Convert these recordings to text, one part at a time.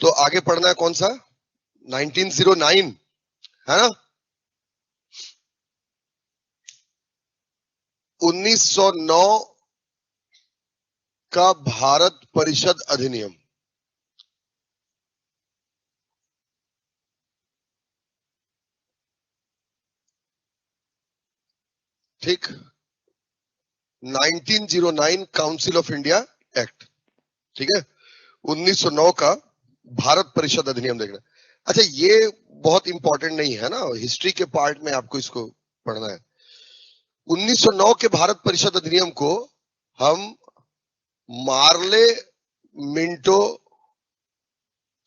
तो आगे पढ़ना है कौन सा? 1909 है ना? 1909 का भारत परिषद अधिनियम। ठीक, 1909 काउंसिल ऑफ इंडिया एक्ट। ठीक है, 1909 का भारत परिषद अधिनियम देखना। अच्छा, ये बहुत इंपॉर्टेंट नहीं है ना, हिस्ट्री के पार्ट में आपको इसको पढ़ना है। 1909 के भारत परिषद अधिनियम को हम मार्ले मिंटो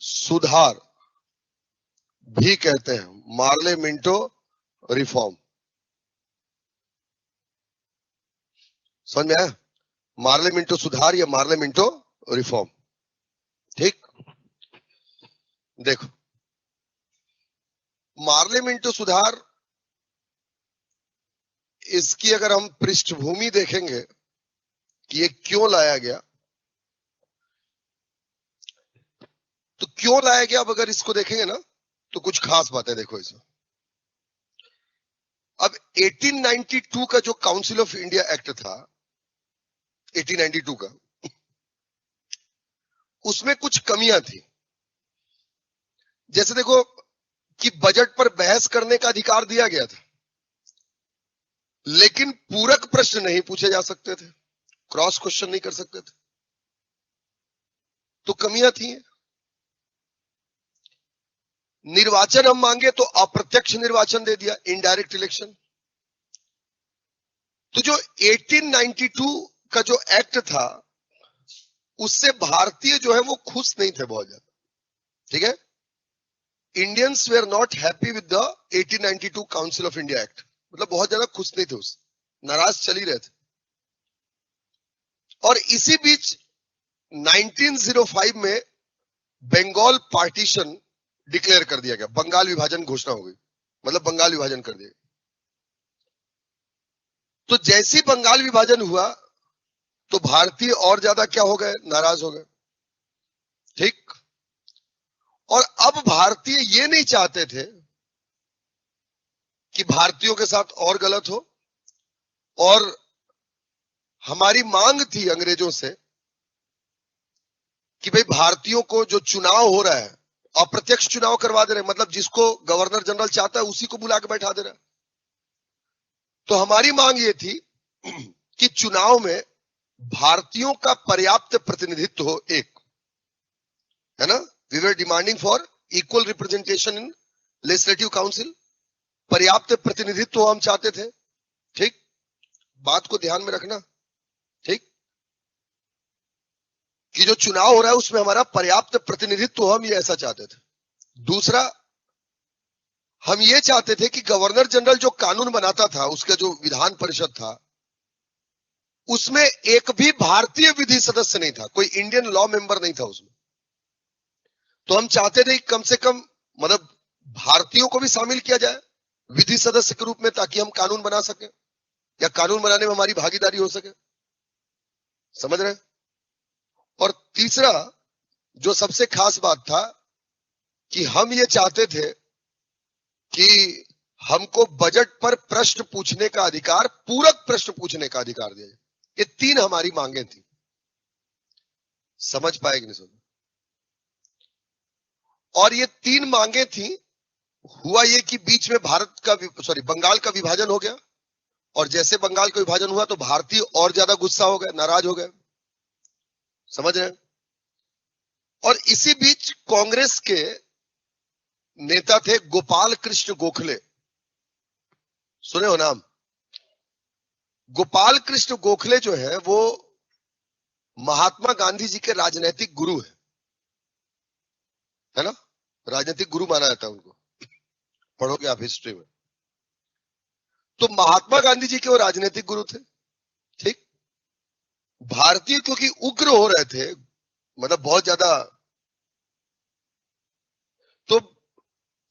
सुधार भी कहते हैं, मार्ले मिंटो रिफॉर्म। समझ में आया? मार्ले मिंटो सुधार या मार्ले मिंटो रिफॉर्म। ठीक, देखो, मार्ले मिंटो सुधार, इसकी अगर हम पृष्ठभूमि देखेंगे कि ये क्यों लाया गया, तो क्यों लाया गया, अब अगर इसको देखेंगे ना तो कुछ खास बातें देखो इसमें। अब 1892 का जो काउंसिल ऑफ इंडिया एक्ट था, 1892 का, उसमें कुछ कमियां थी। जैसे देखो कि बजट पर बहस करने का अधिकार दिया गया था, लेकिन पूरक प्रश्न नहीं पूछे जा सकते थे, क्रॉस क्वेश्चन नहीं कर सकते थे, तो कमियां थी। निर्वाचन हम मांगे तो अप्रत्यक्ष निर्वाचन दे दिया, इनडायरेक्ट इलेक्शन। तो जो 1892 का जो एक्ट था, उससे भारतीय जो है वो खुश नहीं थे बहुत ज्यादा। ठीक है, Indians were not happy with the 1892 council of India act, मतलब बहुत ज्यादा खुश नहीं थे, उससे नाराज चल ही रहे थे। और इसी बीच 1905 में बंगाल पार्टीशन डिक्लेयर कर दिया गया, बंगाल विभाजन घोषणा हो गई, मतलब बंगाल विभाजन कर दिया। तो जैसे बंगाल विभाजन हुआ तो भारतीय और ज्यादा क्या हो गए, नाराज हो गए। ठीक, और अब भारतीय ये नहीं चाहते थे कि भारतीयों के साथ और गलत हो, और हमारी मांग थी अंग्रेजों से कि भाई भारतीयों को जो चुनाव हो रहा है, अप्रत्यक्ष चुनाव करवा दे रहे, मतलब जिसको गवर्नर जनरल चाहता है उसी को बुला के बैठा दे रहा है। तो हमारी मांग ये थी कि चुनाव में भारतीयों का पर्याप्त प्रतिनिधित्व हो, एक है ना, we were demanding for equal representation in legislative council, पर्याप्त प्रतिनिधित्व हम चाहते थे। ठीक, बात को ध्यान में रखना। ठीक, कि जो चुनाव हो रहा है उसमें हमारा पर्याप्त प्रतिनिधित्व हो, हम ये ऐसा चाहते थे। दूसरा, हम ये चाहते थे कि गवर्नर जनरल जो कानून बनाता था, उसका जो विधान परिषद था, उसमें एक भी भारतीय विधि सदस्य नहीं था, कोई इंडियन लॉ मेंबर नहीं था उसमें। तो हम चाहते थे कि कम से कम मतलब भारतीयों को भी शामिल किया जाए विधि सदस्य के रूप में, ताकि हम कानून बना सके या कानून बनाने में हमारी भागीदारी हो सके। समझ रहे? और तीसरा जो सबसे खास बात था कि हम ये चाहते थे कि हमको बजट पर प्रश्न पूछने का अधिकार, पूरक प्रश्न पूछने का अधिकार दिया जाए। ये तीन हमारी मांगे थी। समझ पाए कि नहीं? समझ? और ये तीन मांगे थी। हुआ ये कि बीच में बंगाल का विभाजन हो गया, और जैसे बंगाल का विभाजन हुआ तो भारतीय और ज्यादा गुस्सा हो गए, नाराज हो गए। समझ रहे हैं? और इसी बीच कांग्रेस के नेता थे गोपाल कृष्ण गोखले, सुने हो नाम? गोपाल कृष्ण गोखले जो है वो महात्मा गांधी जी के राजनीतिक गुरु है ना, राजनीतिक गुरु माना जाता है उनको, पढ़ोगे आप हिस्ट्री में। तो महात्मा गांधी जी के वो राजनीतिक गुरु थे। ठीक, भारतीय क्योंकि उग्र हो रहे थे, मतलब बहुत ज्यादा, तो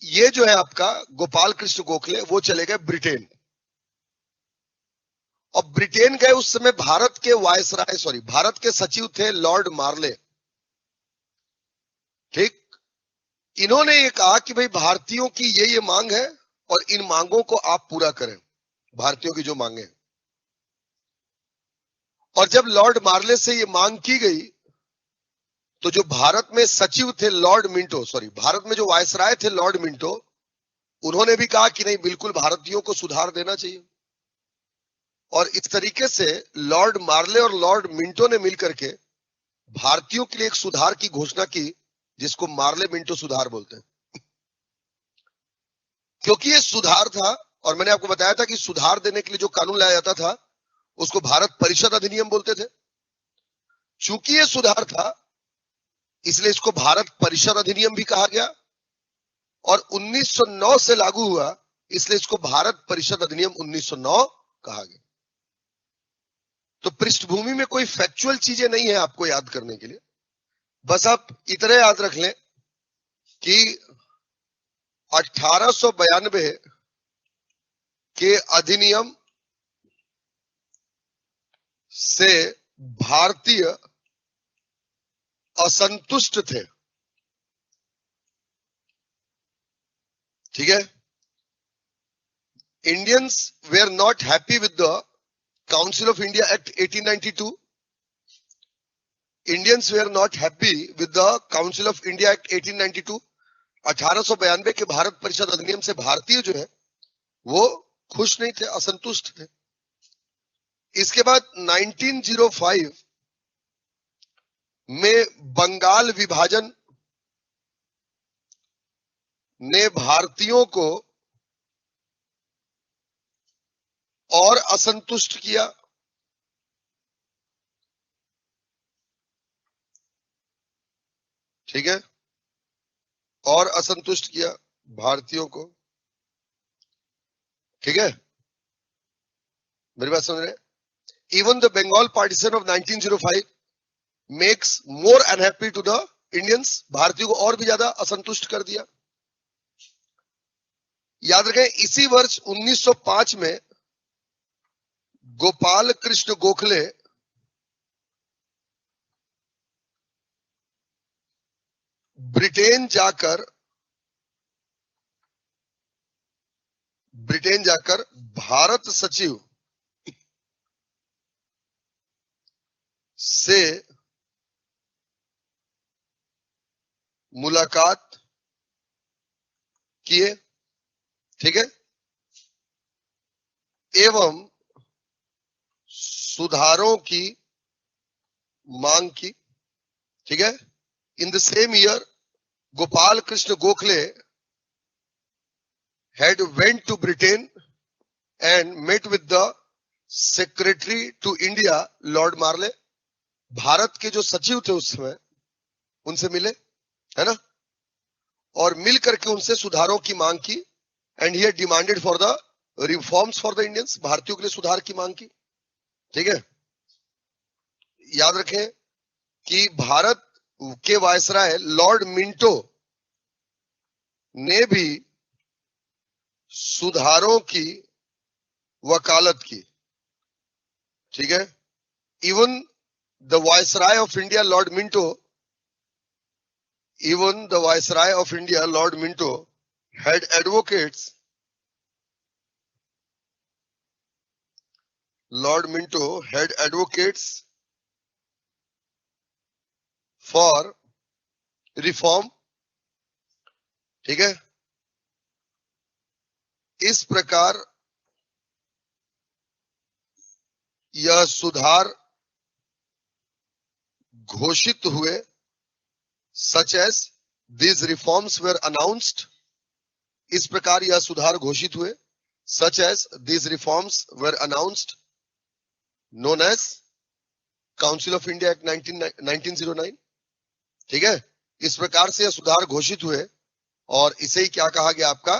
ये जो है आपका गोपाल कृष्ण गोखले, वो चले गए ब्रिटेन। और ब्रिटेन गए, उस समय भारत के सचिव थे लॉर्ड मार्ले। ठीक, इन्होंने ये कहा कि भाई भारतीयों की ये मांग है और इन मांगों को आप पूरा करें, भारतीयों की जो मांगे हैं। और जब लॉर्ड मार्ले से ये मांग की गई तो जो भारत में सचिव थे भारत में जो वायसराय थे लॉर्ड मिंटो, उन्होंने भी कहा कि नहीं, बिल्कुल भारतीयों को सुधार देना चाहिए। और इस तरीके से लॉर्ड मार्ले और लॉर्ड मिंटो ने मिलकर के भारतीयों के लिए एक सुधार की घोषणा की, जिसको मार्ले मिंटो सुधार बोलते हैं। क्योंकि ये सुधार था, और मैंने आपको बताया था कि सुधार देने के लिए जो कानून लाया जाता था उसको भारत परिषद अधिनियम बोलते थे। चूंकि ये सुधार था इसलिए इसको भारत परिषद अधिनियम भी कहा गया, और 1909 से लागू हुआ इसलिए इसको भारत परिषद अधिनियम 1909 कहा गया। तो पृष्ठभूमि में कोई फैक्चुअल चीजें नहीं है आपको याद करने के लिए, बस आप इतना याद रख लें कि 1892 के अधिनियम से भारतीय असंतुष्ट थे। ठीक है, Indians were not happy with the council of India act 1892। Indians were not happy with the council of India act 1892। 1892 के भारत परिषद अधिनियम से भारतीय जो है वो खुश नहीं थे, असंतुष्ट थे। इसके बाद 1905 में बंगाल विभाजन ने भारतीयों को और असंतुष्ट किया। ठीक है, और असंतुष्ट किया भारतीयों को। ठीक है, मेरी बात समझ रहे? Even the Bengal partition of 1905 makes more unhappy to the Indians, भारतीयों को और भी ज्यादा असंतुष्ट कर दिया। याद रखें, इसी वर्ष 1905 में गोपाल कृष्ण गोखले ब्रिटेन जाकर भारत सचिव से मुलाकात किए। ठीक है, एवं सुधारों की मांग की। ठीक है, in the same year Gopal Krishna Gokhale had went to Britain and met with the secretary to India Lord Marley। Bharat के जो सचिव थे उस समय उनसे मिले, है ना, और मिल करके उनसे सुधारों की मांग की। And he demanded for the reforms for the Indians, भारतीयों के लिए सुधार की मांग की। ठीक है, याद रखें कि भारत के वायसराय लॉर्ड मिंटो ने भी सुधारों की वकालत की। ठीक है, even the viceroy of India Lord Minto had advocates for reform। ठीक है, इस प्रकार यह सुधार घोषित हुए, such as these reforms were announced। इस प्रकार यह सुधार घोषित हुए, such as these reforms were announced, known as council of India act 1909। ठीक है, इस प्रकार से यह सुधार घोषित हुए और इसे ही क्या कहा गया, आपका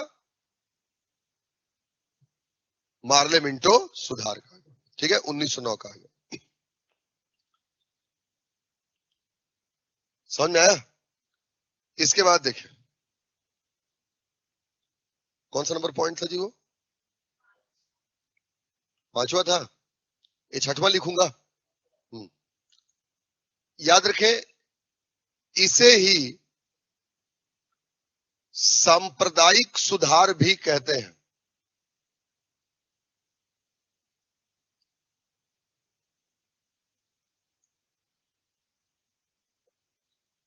मार्ले मिंटो सुधार कहा गया। ठीक है, 1909 कहा गया। समझ में आया? इसके बाद देखिए कौन सा नंबर पॉइंट था जी, वो 5वां था, ये 6वां लिखूंगा। याद रखें, इसे ही सांप्रदायिक सुधार भी कहते हैं।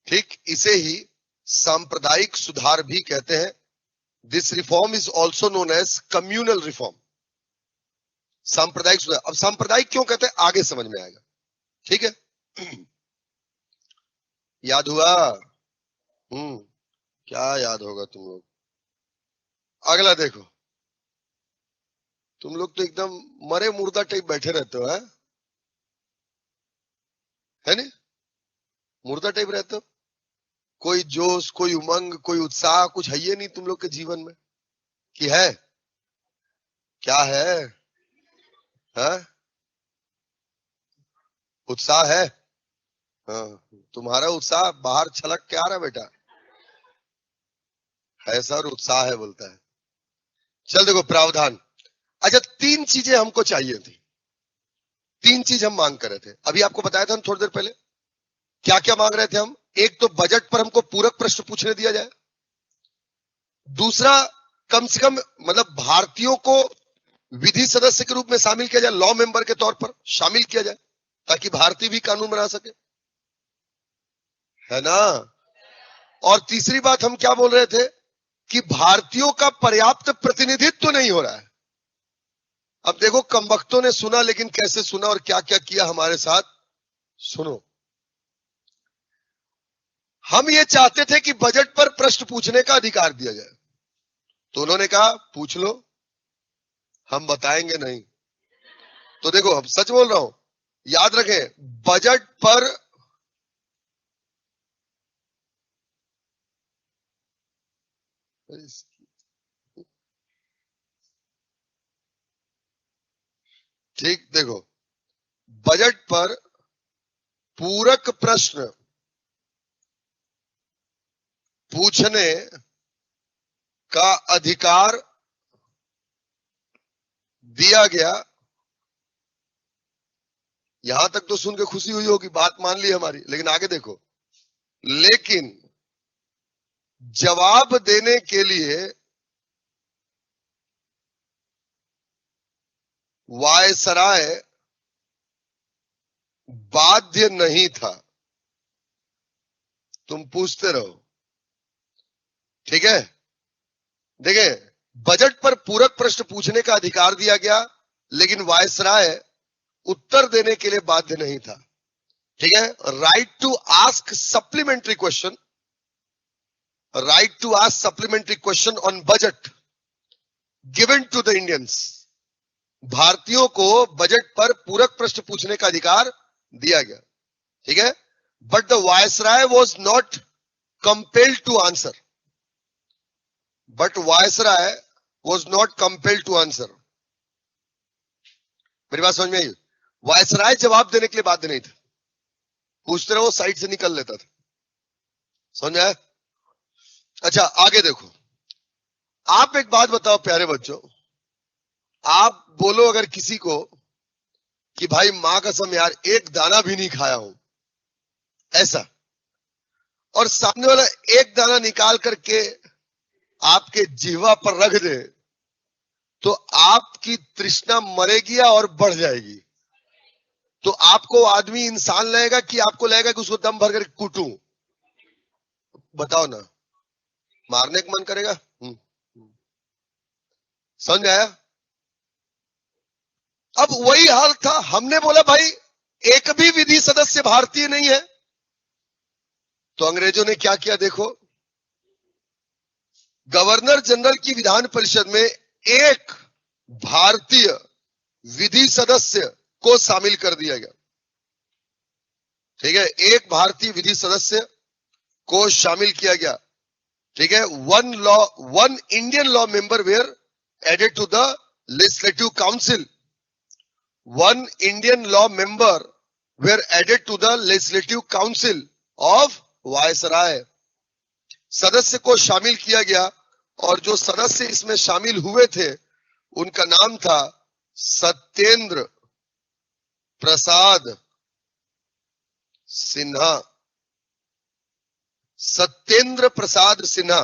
ठीक, इसे ही सांप्रदायिक सुधार भी कहते हैं। This reform is also known as communal reform. सांप्रदायिक सुधार, अब सांप्रदायिक क्यों कहते हैं आगे समझ में आएगा। ठीक है, याद हुआ? क्या याद होगा तुम लोग। अगला देखो, तुम लोग तो एकदम मरे मुर्दा टाइप बैठे रहते हो, है नहीं? मुर्दा टाइप रहते हो, कोई जोश, कोई उमंग, कोई उत्साह कुछ है ये नहीं तुम लोग के जीवन में कि है? क्या है? उत्साह है? हाँ, तुम्हारा उत्साह बाहर छलक के आ रहा है बेटा, है सर उत्साह है बोलता है। चल देखो प्रावधान। अच्छा, 3 चीजें हमको चाहिए थी, 3 चीज हम मांग कर रहे थे। अभी आपको बताया था हम थोड़ी देर पहले क्या क्या मांग रहे थे हम। एक तो बजट पर हमको पूरक प्रश्न पूछने दिया जाए। दूसरा, कम से कम मतलब भारतीयों को विधि सदस्य के रूप में शामिल किया जाए, लॉ मेंबर के तौर पर शामिल किया जाए, ताकि भारतीय भी कानून बना सके, है ना? और तीसरी बात हम क्या बोल रहे थे कि भारतीयों का पर्याप्त प्रतिनिधित्व नहीं हो रहा है। अब देखो कमबख्तों ने सुना, लेकिन कैसे सुना और क्या क्या किया हमारे साथ, सुनो। हम ये चाहते थे कि बजट पर प्रश्न पूछने का अधिकार दिया जाए, तो उन्होंने कहा पूछ लो, हम बताएंगे नहीं। तो देखो, अब सच बोल रहा हूं, याद रखें, बजट पर ठीक, देखो, बजट पर पूरक प्रश्न पूछने का अधिकार दिया गया। यहां तक तो सुन के खुशी हुई होगी, बात मान ली हमारी, लेकिन आगे देखो, लेकिन जवाब देने के लिए वायसराय बाध्य नहीं था। तुम पूछते रहो, ठीक है? देखिए, बजट पर पूरक प्रश्न पूछने का अधिकार दिया गया, लेकिन वायसराय उत्तर देने के लिए बाध्य नहीं था। ठीक है, right to ask supplementary question, right to ask supplementary question on budget given to the Indians. भारतीयों को बजट पर पूरक प्रश्न पूछने का अधिकार दिया गया, ठीक है? But the viceroy was not compelled to answer, but viceroy was not compelled to answer. मेरी बात समझ में आई? वायसराय जवाब देने के लिए बाध्य नहीं था, पूछते रहो, साइड से निकल लेता था। समझ आया? अच्छा, आगे देखो, आप एक बात बताओ प्यारे बच्चों, आप बोलो अगर किसी को कि भाई मां कसम यार एक दाना भी नहीं खाया हूं, ऐसा, और सामने वाला एक दाना निकाल करके आपके जिह्वा पर रख दे, तो आपकी तृष्णा मरेगी या और बढ़ जाएगी? तो आपको आदमी इंसान लगेगा कि आपको लगेगा कि उसको दम भर कर कूटूं? बताओ ना, मारने का मन करेगा? समझ आया? अब वही हाल था, हमने बोला भाई एक भी विधि सदस्य भारतीय नहीं है, तो अंग्रेजों ने क्या किया देखो, गवर्नर जनरल की विधान परिषद में एक भारतीय विधि सदस्य को शामिल कर दिया गया। ठीक है, एक भारतीय विधि सदस्य को शामिल किया गया। ठीक है, one Indian law member were added to the legislative council, one Indian law member were added to the legislative council of viceroy. सदस्य को शामिल किया गया, और जो सदस्य इसमें शामिल हुए थे उनका नाम था सत्येंद्र प्रसाद सिन्हा। सत्येंद्र प्रसाद सिन्हा,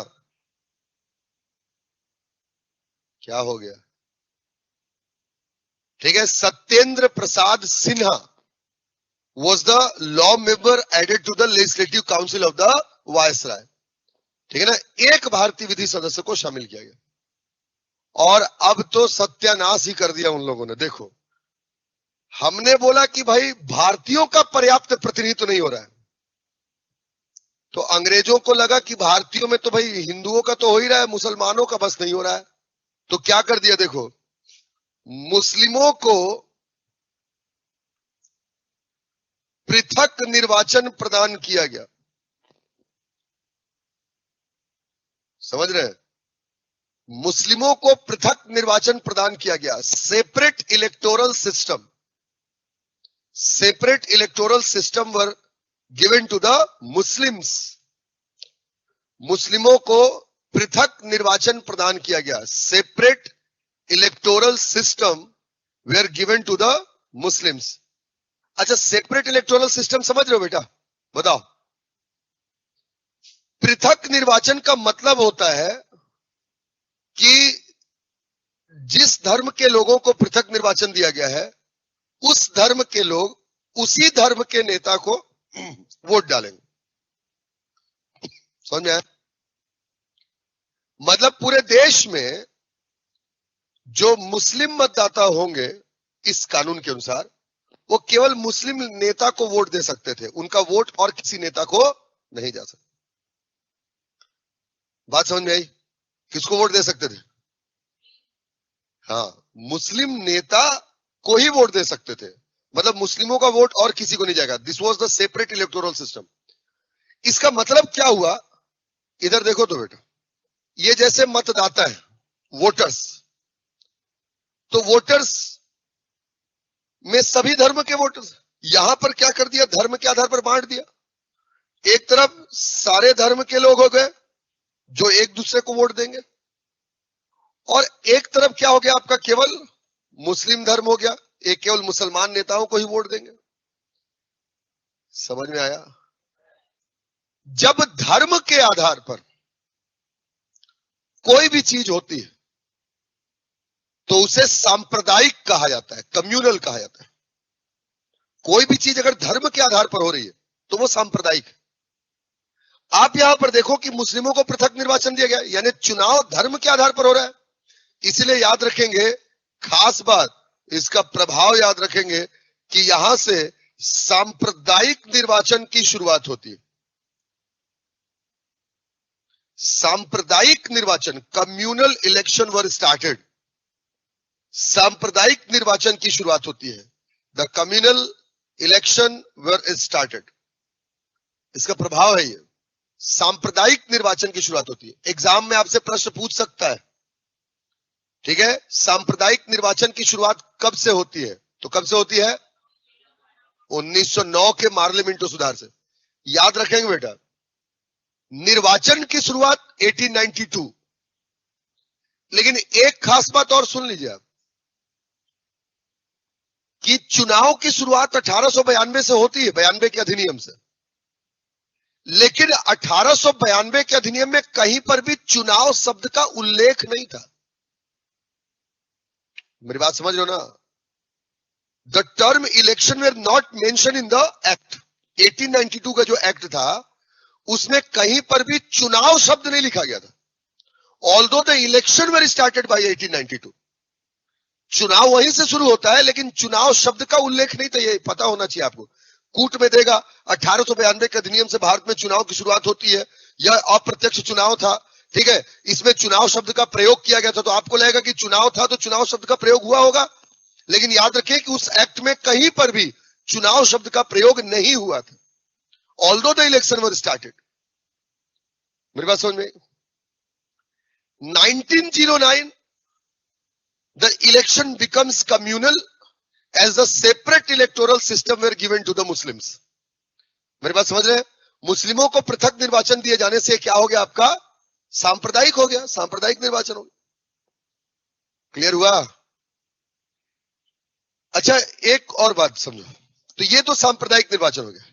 क्या हो गया? ठीक है, Satyendra Prasad Sinha was the law member added to the legislative council of the viceroy. ठीक है ना, एक भारतीय विधि सदस्य को शामिल किया गया। और अब तो सत्यानाश ही कर दिया उन लोगों ने। देखो, हमने बोला कि भाई भारतीयों का पर्याप्त प्रतिनिधित्व नहीं हो रहा है, तो अंग्रेजों को लगा कि भारतीयों में तो भाई हिंदुओं का तो हो ही रहा है, मुसलमानों का बस नहीं हो रहा है। तो क्या कर दिया, देखो, मुस्लिमों को पृथक निर्वाचन प्रदान किया गया। समझ रहे हैं? मुस्लिमों को पृथक निर्वाचन प्रदान किया गया। Separate electoral system, separate electoral system were given to the Muslims. मुस्लिमों को पृथक निर्वाचन प्रदान किया गया। Separate electoral system were given to the Muslims. अच्छा, सेपरेट इलेक्टोरल सिस्टम समझ रहे हो बेटा? बताओ। पृथक निर्वाचन का मतलब होता है कि जिस धर्म के लोगों को पृथक निर्वाचन दिया गया है, उस धर्म के लोग उसी धर्म के नेता को वोट डालेंगे। समझ में आया? मतलब पूरे देश में जो मुस्लिम मतदाता होंगे इस कानून के अनुसार, वो केवल मुस्लिम नेता को वोट दे सकते थे। उनका वोट और किसी नेता को नहीं जा सकता। बात समझ में आई? किसको वोट दे सकते थे? हाँ, मुस्लिम नेता को ही वोट दे सकते थे। मतलब मुस्लिमों का वोट और किसी को नहीं जाएगा। This was the separate electoral system. इसका मतलब क्या हुआ? इधर देखो तो बेटा, ये जैसे मतदाता है, वोटर्स, तो वोटर्स में सभी धर्म के वोटर्स। यहां पर क्या कर दिया, धर्म के आधार पर बांट दिया। एक तरफ सारे धर्म के लोग हो गए जो एक दूसरे को वोट देंगे, और एक तरफ क्या हो गया आपका, केवल मुस्लिम धर्म हो गया, एक केवल मुसलमान नेताओं को ही वोट देंगे। समझ में आया? जब धर्म के आधार पर कोई भी चीज होती है तो उसे सांप्रदायिक कहा जाता है, कम्युनल कहा जाता है। कोई भी चीज अगर धर्म के आधार पर हो रही है तो वो सांप्रदायिक है। आप यहां पर देखो कि मुस्लिमों को पृथक निर्वाचन दिया गया, यानी चुनाव धर्म के आधार पर हो रहा है। इसलिए याद रखेंगे, खास बात, इसका प्रभाव याद रखेंगे कि यहां से सांप्रदायिक निर्वाचन की शुरुआत होती है। सांप्रदायिक निर्वाचन, कम्युनल इलेक्शन वर स्टार्टेड। सांप्रदायिक निर्वाचन की शुरुआत होती है। The communal election were started. इसका प्रभाव है ये, सांप्रदायिक निर्वाचन की शुरुआत होती है। एग्जाम में आपसे प्रश्न पूछ सकता है, ठीक है, सांप्रदायिक निर्वाचन की शुरुआत कब से होती है? तो कब से होती है? 1909 के पार्लियामेंट सुधार से। याद रखेंगे बेटा, निर्वाचन की शुरुआत 1892। लेकिन एक खास बात और सुन लीजिए आप, कि चुनाव की शुरुआत 1892 से होती है, 92 के अधिनियम से। लेकिन 1892 के अधिनियम में कहीं पर भी चुनाव शब्द का उल्लेख नहीं था। मेरी बात समझ लो ना? The term election were not mention in the act. 1892 का जो एक्ट था उसमें कहीं पर भी चुनाव शब्द नहीं लिखा गया था। Although the election were started by 1892। चुनाव वहीं से शुरू होता है, लेकिन चुनाव शब्द का उल्लेख नहीं था। ये पता होना चाहिए आपको। कूट में देगा 1892 के अधिनियम से भारत में चुनाव की शुरुआत होती है। यह अप्रत्यक्ष चुनाव था, ठीक है, इसमें चुनाव शब्द का प्रयोग किया गया था। तो आपको लगेगा कि चुनाव था तो चुनाव शब्द का प्रयोग हुआ होगा, लेकिन याद रखें कि उस एक्ट में कहीं पर भी चुनाव शब्द का प्रयोग नहीं हुआ था। Although the election were started. मेरी बात समझ में? 1909 the election becomes communal as the separate electoral system were given to the Muslims। मेरी बात समझ रहे हैं? मुस्लिमों को पृथक निर्वाचन दिए जाने से क्या हो गया आपका? सांप्रदायिक हो गया, सांप्रदायिक निर्वाचन हो गया। क्लियर हुआ? अच्छा, एक और बात समझो। तो ये तो सांप्रदायिक निर्वाचन हो गया।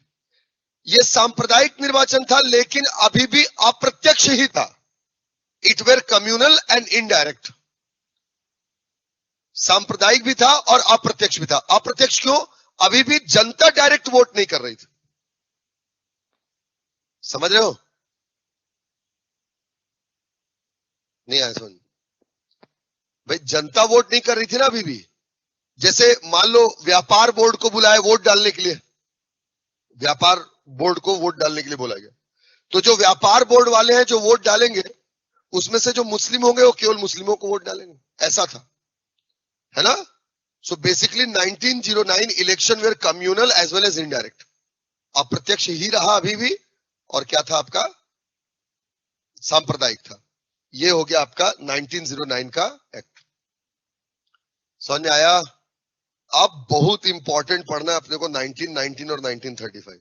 ये सांप्रदायिक निर्वाचन था, लेकिन अभी भी अप्रत्यक्ष ही था। It were communal and indirect. सांप्रदायिक भी था और अप्रत्यक्ष भी था। अप्रत्यक्ष क्यों? अभी भी जनता डायरेक्ट वोट नहीं कर रही थी। समझ रहे हो? नहीं आया समझ? भाई जनता वोट नहीं कर रही थी ना अभी भी। जैसे मान लो व्यापार बोर्ड को बुलाया वोट डालने के लिए, व्यापार बोर्ड को वोट डालने के लिए बोला गया, तो जो व्यापार बोर्ड वाले हैं जो वोट डालेंगे, उसमें से जो मुस्लिम होंगे वो केवल मुस्लिमों को वोट डालेंगे, ऐसा था, है ना? So basically 1909 election were communal as well as indirect. अप्रत्यक्ष ही रहा अभी भी, और क्या था आपका? सांप्रदायिक था। ये हो गया आपका 1909 का एक्ट। समझ में आया? अब बहुत इंपॉर्टेंट पढ़ना है अपने को 1919 और 1935।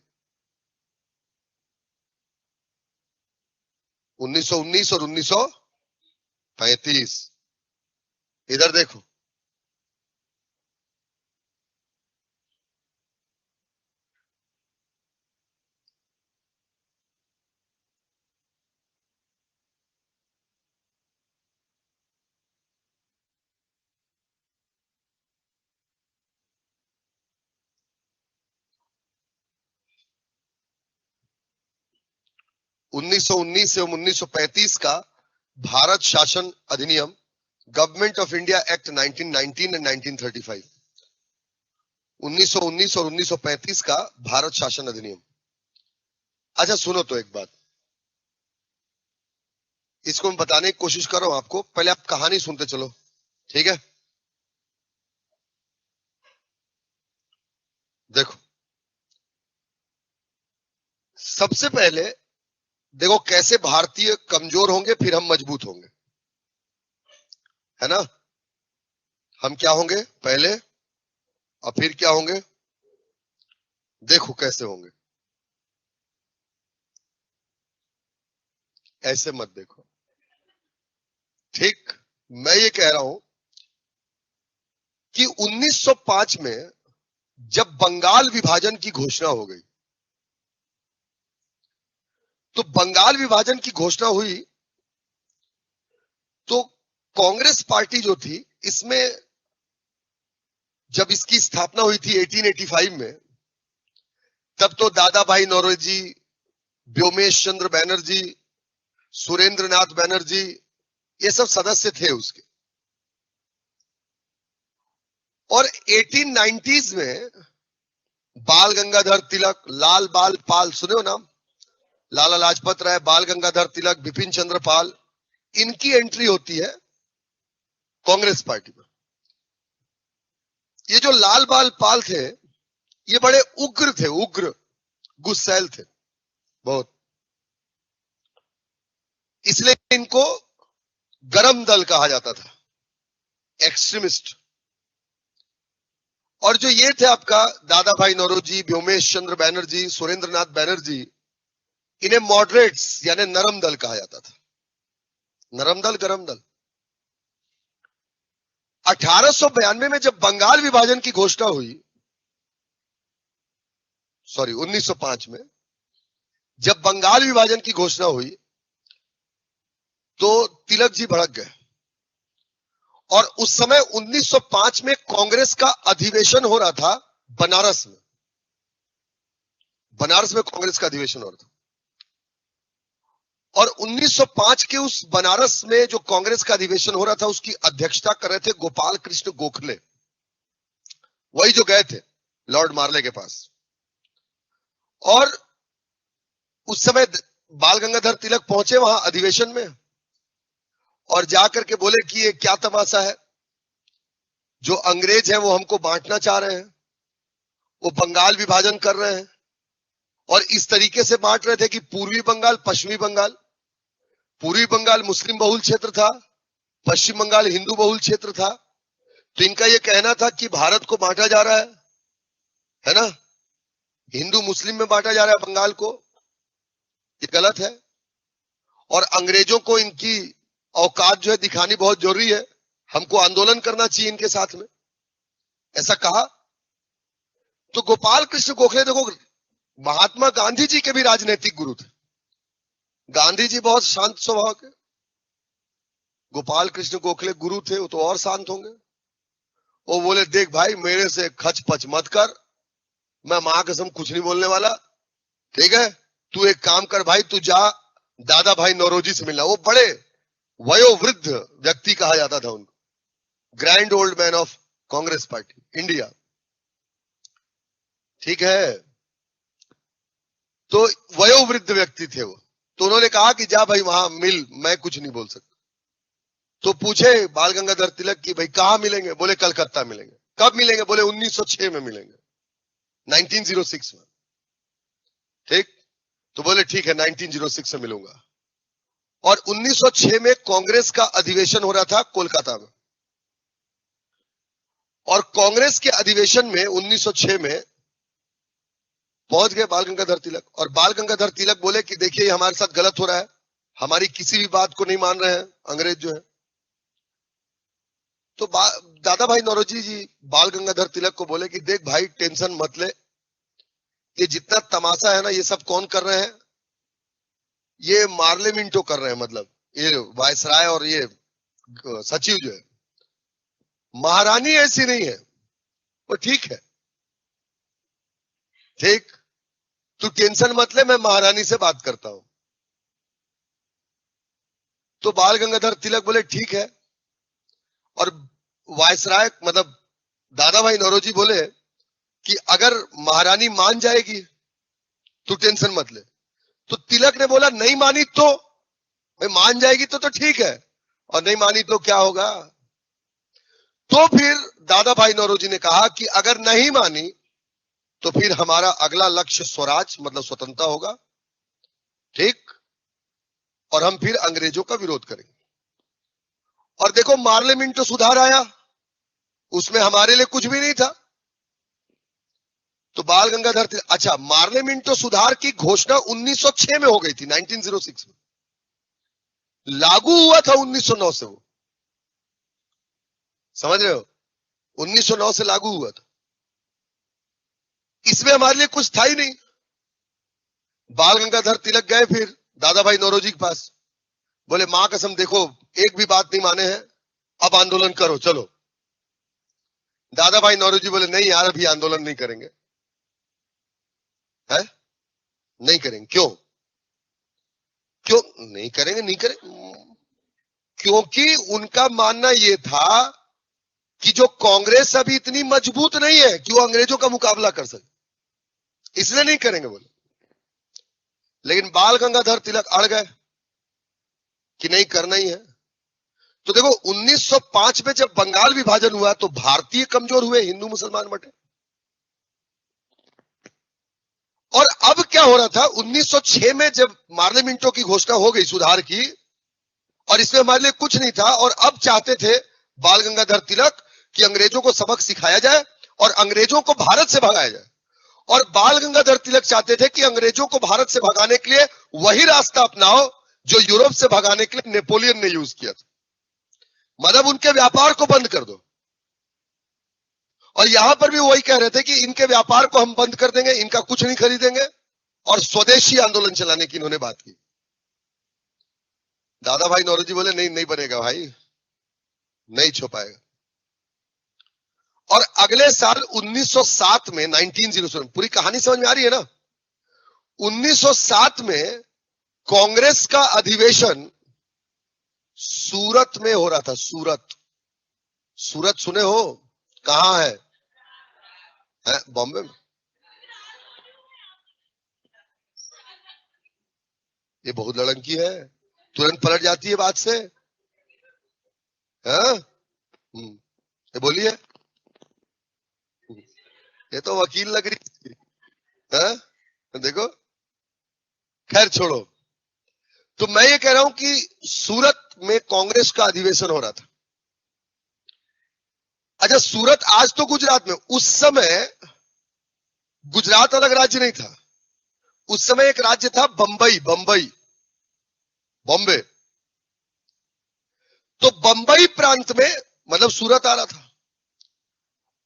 1919 और 1935। इधर देखो, उन्नीस सौ 1935 का भारत शासन अधिनियम, government of India act 1919 and 1935। 1919 और 1935 का भारत शासन अधिनियम। अच्छा सुनो तो एक बात, इसको मैं बताने की कोशिश कर रहा हूं आपको, पहले आप कहानी सुनते चलो, ठीक है? देखो, सबसे पहले देखो कैसे भारतीय कमजोर होंगे फिर हम मजबूत होंगे, है ना? हम क्या होंगे पहले और फिर क्या होंगे, देखो कैसे होंगे। ऐसे मत देखो, ठीक? मैं ये कह रहा हूं कि 1905 में जब बंगाल विभाजन की घोषणा हो गई, तो बंगाल विभाजन की घोषणा हुई तो कांग्रेस पार्टी जो थी, इसमें जब इसकी स्थापना हुई थी 1885 में, तब तो दादा भाई नौरोजी, व्योमेश चंद्र बैनर्जी, सुरेंद्र नाथ बैनर्जी, ये सब सदस्य थे उसके। और 1890s में बाल गंगाधर तिलक, लाल बाल पाल, सुने हो नाम? लाला लाजपत राय, बाल गंगाधर तिलक, बिपिन चंद्र पाल, इनकी एंट्री होती है कांग्रेस पार्टी में। ये जो लाल बाल पाल थे, ये बड़े उग्र थे, उग्र, गुस्सैल थे बहुत, इसलिए इनको गरम दल कहा जाता था, एक्सट्रीमिस्ट। और जो ये थे आपका दादा भाई नौरोजी, व्योमेश चंद्र बैनर्जी, सुरेंद्र नाथ बैनर्जी, इन्हें मॉडरेट्स यानी नरम दल कहा जाता था। नरम दल, गरम दल। 1892 में जब बंगाल विभाजन की घोषणा हुई, सॉरी 1905 में जब बंगाल विभाजन की घोषणा हुई, तो तिलक जी भड़क गए। और उस समय 1905 में कांग्रेस का अधिवेशन हो रहा था बनारस में। बनारस में कांग्रेस का अधिवेशन हो रहा था, और 1905 के उस बनारस में जो कांग्रेस का अधिवेशन हो रहा था, उसकी अध्यक्षता कर रहे थे गोपाल कृष्ण गोखले, वही जो गए थे लॉर्ड मार्ले के पास। और उस समय बाल गंगाधर तिलक पहुंचे वहां अधिवेशन में, और जाकर के बोले कि ये क्या तमाशा है, जो अंग्रेज हैं वो हमको बांटना चाह रहे हैं, वो बंगाल विभाजन कर रहे हैं, और इस तरीके से बांट रहे थे कि पूर्वी बंगाल, पश्चिमी बंगाल। पूर्वी बंगाल मुस्लिम बहुल क्षेत्र था, पश्चिम बंगाल हिंदू बहुल क्षेत्र था। तो इनका यह कहना था कि भारत को बांटा जा रहा है ना, हिंदू मुस्लिम में बांटा जा रहा है बंगाल को, ये गलत है। और अंग्रेजों को इनकी औकात जो है दिखानी बहुत जरूरी है, हमको आंदोलन करना चाहिए इनके साथ में, ऐसा कहा। तो गोपाल कृष्ण गोखले देखो, महात्मा गांधी जी के भी राजनीतिक गुरु थे। गांधी जी बहुत शांत स्वभाव के, गोपाल कृष्ण गोखले गुरु थे, वो तो और शांत होंगे। वो बोले देख भाई मेरे से खच पच मत कर, मैं मां कसम कुछ नहीं बोलने वाला, ठीक है। तू एक काम कर भाई, तू जा दादा भाई नौरोजी से मिलना। वो बड़े वयोवृद्ध व्यक्ति कहा जाता था उनको, grand old man of Congress party India, ठीक है। तो वयोवृद्ध व्यक्ति थे वो, तो उन्होंने कहा कि जा भाई वहां मिल, मैं कुछ नहीं बोल सकता। तो पूछे बाल गंगाधर तिलक कि भाई कहां मिलेंगे? बोले कलकत्ता मिलेंगे। कब मिलेंगे? बोले 1906 में मिलेंगे, 1906 में, ठीक। तो बोले ठीक है 1906 से मिलूंगा। और 1906 में कांग्रेस का अधिवेशन हो रहा था कोलकाता में, और कांग्रेस के अधिवेशन में 1906 में पहुंच गए बाल गंगाधर तिलक। और बाल गंगाधर तिलक बोले कि देखिए हमारे साथ गलत हो रहा है, हमारी किसी भी बात को नहीं मान रहे हैं अंग्रेज जो है। तो दादा भाई नौरोजी जी बाल गंगाधर तिलक को बोले कि देख भाई टेंशन मत ले, ये जितना तमाशा है ना ये सब कौन कर रहे हैं? ये मार्ले मिंटो कर रहे हैं, मतलब ये वायसराय और ये सचिव जो है। महारानी ऐसी नहीं है वो, ठीक है, ठीक, तू टेंशन मत ले, मैं महारानी से बात करता हूं। तो बाल गंगाधर तिलक बोले ठीक है। और वायसराय मतलब दादा भाई नौरोजी बोले कि अगर महारानी मान जाएगी तो टेंशन मत ले। तो तिलक ने बोला नहीं मानी तो? भाई मान जाएगी तो ठीक है, और नहीं मानी तो क्या होगा? तो फिर दादा भाई नौरोजी ने कहा कि अगर नहीं मानी तो फिर हमारा अगला लक्ष्य स्वराज मतलब स्वतंत्रता होगा, ठीक, और हम फिर अंग्रेजों का विरोध करेंगे। और देखो मार्ले मिंटो सुधार आया, उसमें हमारे लिए कुछ भी नहीं था। तो बाल गंगाधर तिलक, अच्छा मार्ले मिंटो सुधार की घोषणा 1906 में हो गई थी, 1906 में, लागू हुआ था 1909 से, वो समझ रहे हो, 1909 से लागू हुआ था। इसमें हमारे लिए कुछ था ही नहीं। बाल गंगाधर तिलक गए फिर दादा भाई नौरोजी के पास, बोले मां कसम देखो एक भी बात नहीं माने हैं, अब आंदोलन करो चलो। दादा भाई नौरोजी बोले नहीं यार अभी आंदोलन नहीं करेंगे। है नहीं करेंगे? क्यों क्यों नहीं करेंगे? नहीं करेंगे क्योंकि उनका मानना यह था कि जो कांग्रेस अभी इतनी मजबूत नहीं है कि वो अंग्रेजों का मुकाबला कर सके, इसलिए नहीं करेंगे बोले। लेकिन बाल गंगाधर तिलक अड़ गए कि नहीं करना ही है। तो देखो 1905 में जब बंगाल विभाजन हुआ तो भारतीय कमजोर हुए, हिंदू मुसलमान बटे। और अब क्या हो रहा था 1906 में जब मार्ले मिंटो की घोषणा हो गई सुधार की, और इसमें हमारे लिए कुछ नहीं था, और अब चाहते थे बाल गंगाधर तिलक कि अंग्रेजों को सबक सिखाया जाए और अंग्रेजों को भारत से भगाया जाए। और बाल गंगाधर तिलक चाहते थे कि अंग्रेजों को भारत से भगाने के लिए वही रास्ता अपनाओ जो यूरोप से भगाने के लिए नेपोलियन ने यूज किया था, मतलब उनके व्यापार को बंद कर दो। और यहां पर भी वही कह रहे थे कि इनके व्यापार को हम बंद कर देंगे, इनका कुछ नहीं खरीदेंगे, और स्वदेशी आंदोलन चलाने की इन्होंने बात की। दादा भाई नौरोजी बोले नहीं नहीं बनेगा भाई, नहीं छुपाएगा। और अगले साल 1907 में 1907, पूरी कहानी समझ में आ रही है ना? 1907 में कांग्रेस का अधिवेशन सूरत में हो रहा था। सूरत, सूरत सुने हो? कहां है? बॉम्बे में। ये बहुत लड़की है, तुरंत पलट जाती है बात से। ये बोलिए, ये तो वकील लग रही है, देखो। खैर छोड़ो। तो मैं ये कह रहा हूं कि सूरत में कांग्रेस का अधिवेशन हो रहा था। अच्छा सूरत आज तो गुजरात में, उस समय गुजरात अलग राज्य नहीं था, उस समय एक राज्य था बंबई, बंबई, बॉम्बे। तो बंबई प्रांत में मतलब सूरत आ रहा था।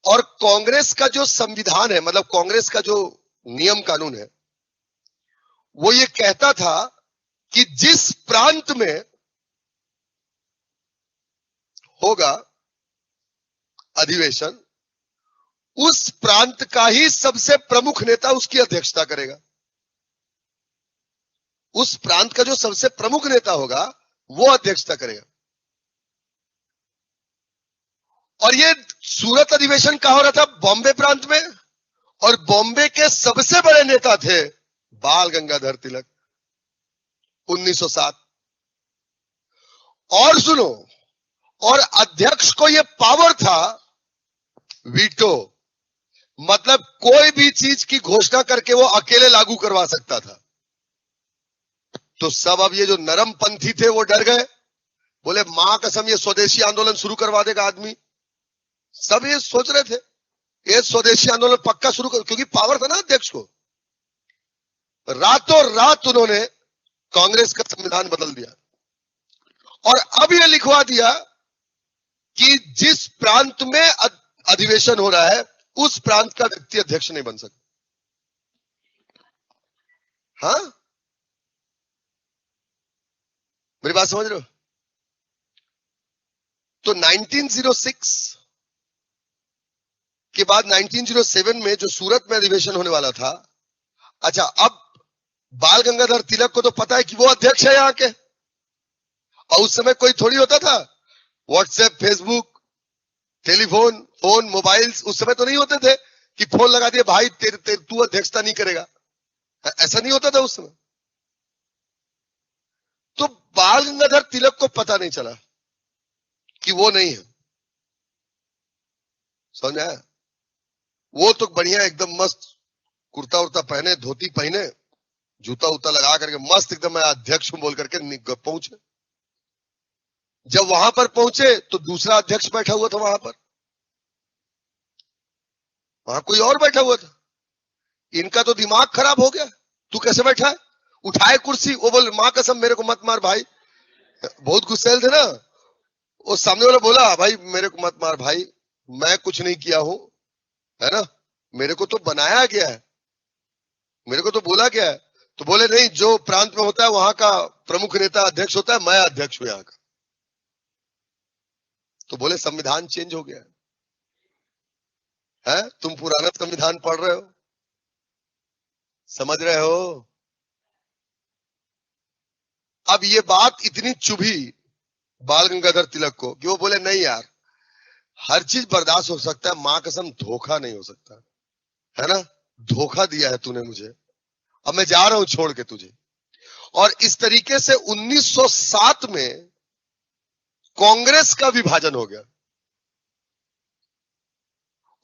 और कांग्रेस का जो संविधान है, मतलब कांग्रेस का जो नियम कानून है, वो ये कहता था कि जिस प्रांत में होगा अधिवेशन, उस प्रांत का ही सबसे प्रमुख नेता उसकी अध्यक्षता करेगा। उस प्रांत का जो सबसे प्रमुख नेता होगा वो अध्यक्षता करेगा। और ये सूरत अधिवेशन कहां हो रहा था? बॉम्बे प्रांत में। और बॉम्बे के सबसे बड़े नेता थे बाल गंगाधर तिलक, 1907। और सुनो, और अध्यक्ष को यह पावर था वीटो, मतलब कोई भी चीज की घोषणा करके वो अकेले लागू करवा सकता था। तो सब अब ये जो नरम पंथी थे वो डर गए, बोले मां कसम ये स्वदेशी आंदोलन शुरू करवा देगा आदमी। सब ये सोच रहे थे ये स्वदेशी आंदोलन पक्का शुरू कर, क्योंकि पावर था ना अध्यक्ष को। रातों रात उन्होंने कांग्रेस का संविधान बदल दिया और अब यह लिखवा दिया कि जिस प्रांत में अधिवेशन हो रहा है उस प्रांत का व्यक्ति अध्यक्ष नहीं बन सकता। हाँ, मेरी बात समझ रहे हो? तो 1906 के बाद 1907 में जो सूरत में अधिवेशन होने वाला था, अच्छा अब बाल गंगाधर तिलक को तो पता है कि वो अध्यक्ष है यहां के, और उस समय कोई थोड़ी होता था WhatsApp, Facebook, telephone, phone, mobiles उस समय तो नहीं होते थे कि फोन लगा दिए भाई तू अध्यक्षता नहीं करेगा, ऐसा नहीं होता था उस समय। तो बाल गंगाधर तिलक को पता नहीं चला कि वो नहीं है, समझ आया? वो तो बढ़िया एकदम मस्त कुर्ता उर्ता पहने, धोती पहने, जूता उता लगा करके मस्त एकदम मैं अध्यक्ष हूं बोल करके पहुंचे। जब वहां पर पहुंचे तो दूसरा अध्यक्ष बैठा हुआ था वहां पर, वहां कोई और बैठा हुआ था। इनका तो दिमाग खराब हो गया, तू कैसे बैठा है? उठाए कुर्सी, वो बोल मां कसम मेरे को मत मार भाई, बहुत गुस्सेल थे ना। वो सामने वाला बोला भाई मेरे को मत मार भाई, मैं कुछ नहीं किया हूं, है ना, मेरे को तो बनाया गया है, मेरे को तो बोला गया है। तो बोले नहीं, जो प्रांत में होता है वहां का प्रमुख नेता अध्यक्ष होता है, मैं अध्यक्ष हूं यहां का। तो बोले संविधान चेंज हो गया है, तुम पुराना संविधान पढ़ रहे हो, समझ रहे हो? अब ये बात इतनी चुभी बाल गंगाधर तिलक को कि वो बोले नहीं यार, हर चीज बर्दाश्त हो सकता है, मां कसम धोखा नहीं हो सकता, है ना, धोखा दिया है तूने मुझे, अब मैं जा रहा हूं छोड़ के तुझे। और इस तरीके से 1907 में कांग्रेस का विभाजन हो गया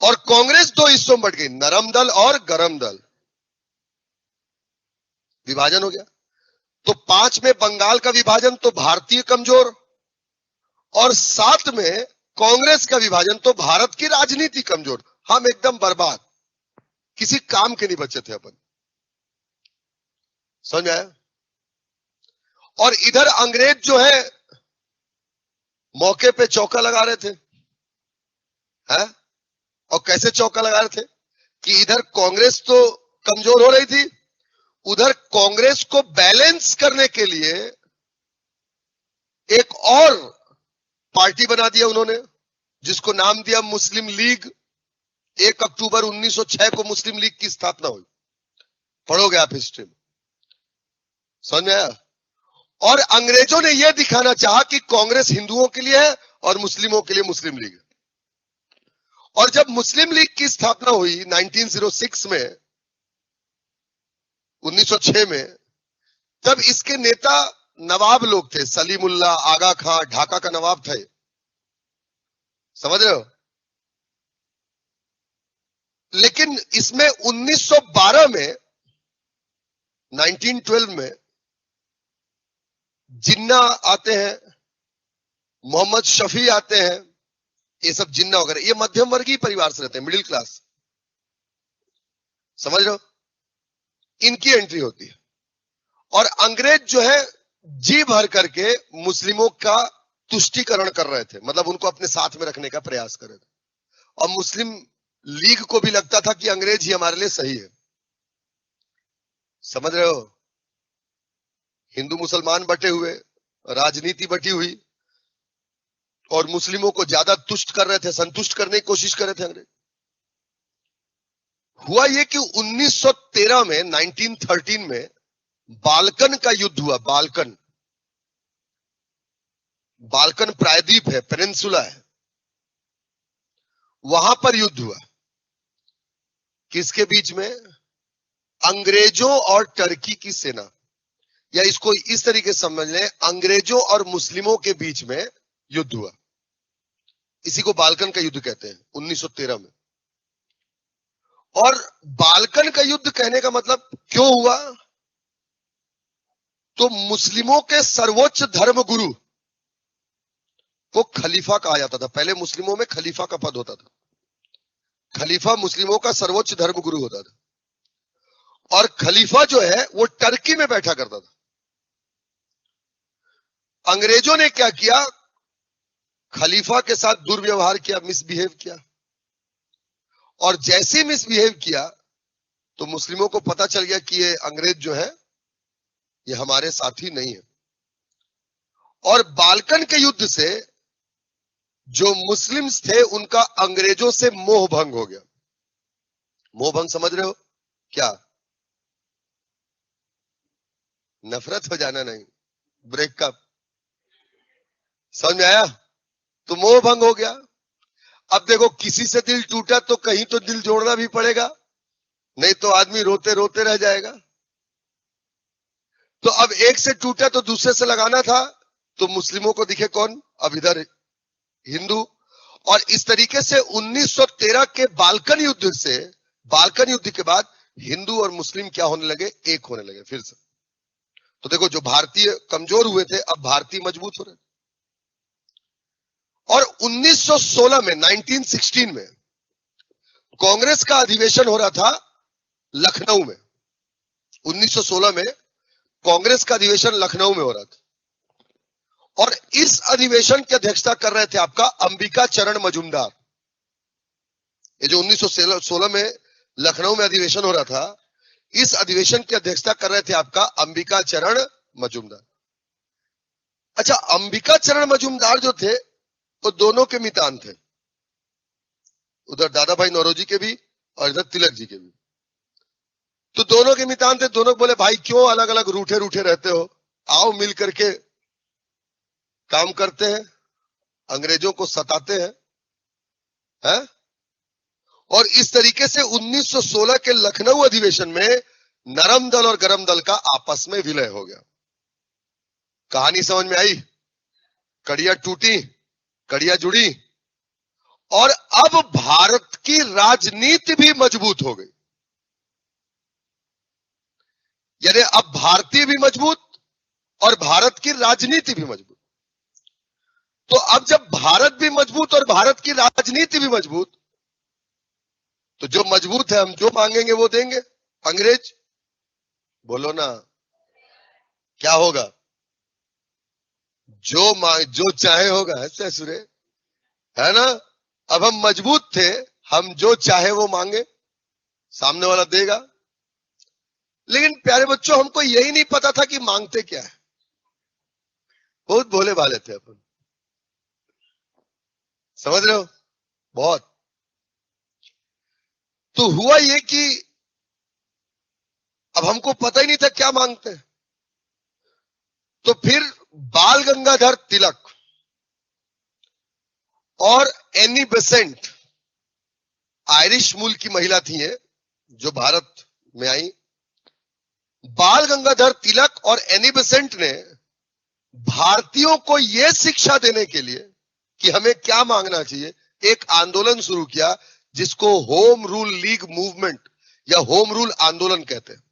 और कांग्रेस दो हिस्सों में बट गई, नरम दल और गरम दल, विभाजन हो गया। तो 5 में बंगाल का विभाजन तो भारतीय कमजोर, और 7 में कांग्रेस का विभाजन तो भारत की राजनीति कमजोर, हम एकदम बर्बाद, किसी काम के नहीं बचे थे अपन, समझ में आया? और इधर अंग्रेज जो है मौके पे चौका लगा रहे थे, है? और कैसे चौका लगा रहे थे कि इधर कांग्रेस तो कमजोर हो रही थी, उधर कांग्रेस को बैलेंस करने के लिए एक और पार्टी बना दिया उन्होंने, जिसको नाम दिया मुस्लिम लीग। 1 अक्टूबर 1906 को मुस्लिम लीग की स्थापना हुई, पढ़ोगे आप हिस्ट्री में, समझ में आया? और अंग्रेजों ने यह दिखाना चाहा कि कांग्रेस हिंदुओं के लिए है और मुस्लिमों के लिए मुस्लिम लीग है। और जब मुस्लिम लीग की स्थापना हुई 1906 में, 1906 में, तब इसके नेता नवाब लोग थे, सलीमुल्लाह, आगा खां, ढाका का नवाब थे, समझ रहे हो? लेकिन इसमें 1912 में, 1912 में जिन्ना आते हैं, मोहम्मद शफी आते हैं, ये सब जिन्ना वगैरह, ये मध्यम वर्गीय परिवार से रहते हैं, मिडिल क्लास, समझ रहे हो? इनकी एंट्री होती है और अंग्रेज जो है जी भर करके मुस्लिमों का तुष्टीकरण कर रहे थे, मतलब उनको अपने साथ में रखने का प्रयास कर रहे थे। और मुस्लिम लीग को भी लगता था कि अंग्रेज ही हमारे लिए सही है, समझ रहे हो? हिंदू मुसलमान बटे हुए, राजनीति बटी हुई, और मुस्लिमों को ज्यादा तुष्ट कर रहे थे, संतुष्ट करने की कोशिश कर रहे थे अंग्रेज। हुआ ये कि 1913 में 1913 में बाल्कन का युद्ध हुआ। बाल्कन बाल्कन प्रायद्वीप है, पेनिनसुला है, वहां पर युद्ध हुआ। किसके बीच में? अंग्रेजों और टर्की की सेना, या इसको इस तरीके से समझ लें, अंग्रेजों और मुस्लिमों के बीच में युद्ध हुआ। इसी को बाल्कन का युद्ध कहते हैं 1913 में। और बाल्कन का युद्ध कहने का मतलब क्यों हुआ? तो मुस्लिमों के सर्वोच्च धर्म गुरु को खलीफा कहा जाता था। पहले मुस्लिमों में खलीफा का पद होता था। खलीफा मुस्लिमों का सर्वोच्च धर्म गुरु होता था, और खलीफा जो है वो टर्की में बैठा करता था। अंग्रेजों ने क्या किया? खलीफा के साथ दुर्व्यवहार किया, मिसबिहेव किया। और जैसे मिसबिहेव किया तो मुस्लिमों को पता चल गया कि ये अंग्रेज जो है ये हमारे साथी नहीं है। और बाल्कन के युद्ध से जो मुस्लिम्स थे उनका अंग्रेजों से मोह भंग हो गया। मोह भंग समझ रहे हो क्या? नफरत हो जाना नहीं, ब्रेकअप, समझ में आया? तो मोह भंग हो गया। अब देखो, किसी से दिल टूटा तो कहीं तो दिल जोड़ना भी पड़ेगा, नहीं तो आदमी रोते रोते रह जाएगा। तो अब एक से टूटा तो दूसरे से लगाना था, तो मुस्लिमों को दिखे कौन? अब इधर हिंदू। और इस तरीके से 1913 के बाल्कन युद्ध से, बाल्कन युद्ध के बाद हिंदू और मुस्लिम क्या होने लगे? एक होने लगे फिर से। तो देखो, जो भारतीय कमजोर हुए थे अब भारतीय मजबूत हो रहे। और 1916 में 1916 में कांग्रेस का अधिवेशन हो रहा था लखनऊ में। 1916 में कांग्रेस का अधिवेशन लखनऊ में हो रहा था, और इस अधिवेशन की अध्यक्षता कर रहे थे आपका अंबिका चरण मजूमदार। ये जो 1916 में लखनऊ में अधिवेशन हो रहा था, इस अधिवेशन की अध्यक्षता कर रहे थे आपका अंबिका चरण मजूमदार। अच्छा, अंबिका चरण मजूमदार जो थे वो दोनों के मितान थे, उधर दादा भाई नौरोजी के भी और इधर तिलक जी के भी। तो दोनों के मितान थे। दोनों बोले, भाई क्यों अलग अलग रूठे रूठे रहते हो, आओ मिल करके काम करते हैं, अंग्रेजों को सताते हैं, हैं? और इस तरीके से 1916 के लखनऊ अधिवेशन में नरम दल और गरम दल का आपस में विलय हो गया। कहानी समझ में आई? कड़िया टूटी, कड़िया जुड़ी, और अब भारत की राजनीति भी मजबूत हो गई। यानी अब भारतीय भी मजबूत और भारत की राजनीति भी मजबूत। तो अब जब भारत भी मजबूत और भारत की राजनीति भी मजबूत, तो जो मजबूत है हम जो मांगेंगे वो देंगे। अंग्रेज बोलो ना, क्या होगा? जो चाहे होगा। ऐसे सुरे, है ना? अब हम मजबूत थे, हम जो चाहे वो मांगे, सामने वाला देगा। लेकिन प्यारे बच्चों, हमको यही नहीं पता था कि मांगते क्या है। बहुत भोले भाले थे अपन, समझ रहे हो? बहुत। तो हुआ ये कि अब हमको पता ही नहीं था क्या मांगते हैं। तो फिर बाल गंगाधर तिलक और एनी बेसेंट, आयरिश मूल की महिला थी ये, जो भारत में आई। बाल गंगाधर तिलक और एनी बेसेंट ने भारतीयों को यह शिक्षा देने के लिए कि हमें क्या मांगना चाहिए, एक आंदोलन शुरू किया जिसको होम रूल लीग मूवमेंट या होम रूल आंदोलन कहते हैं।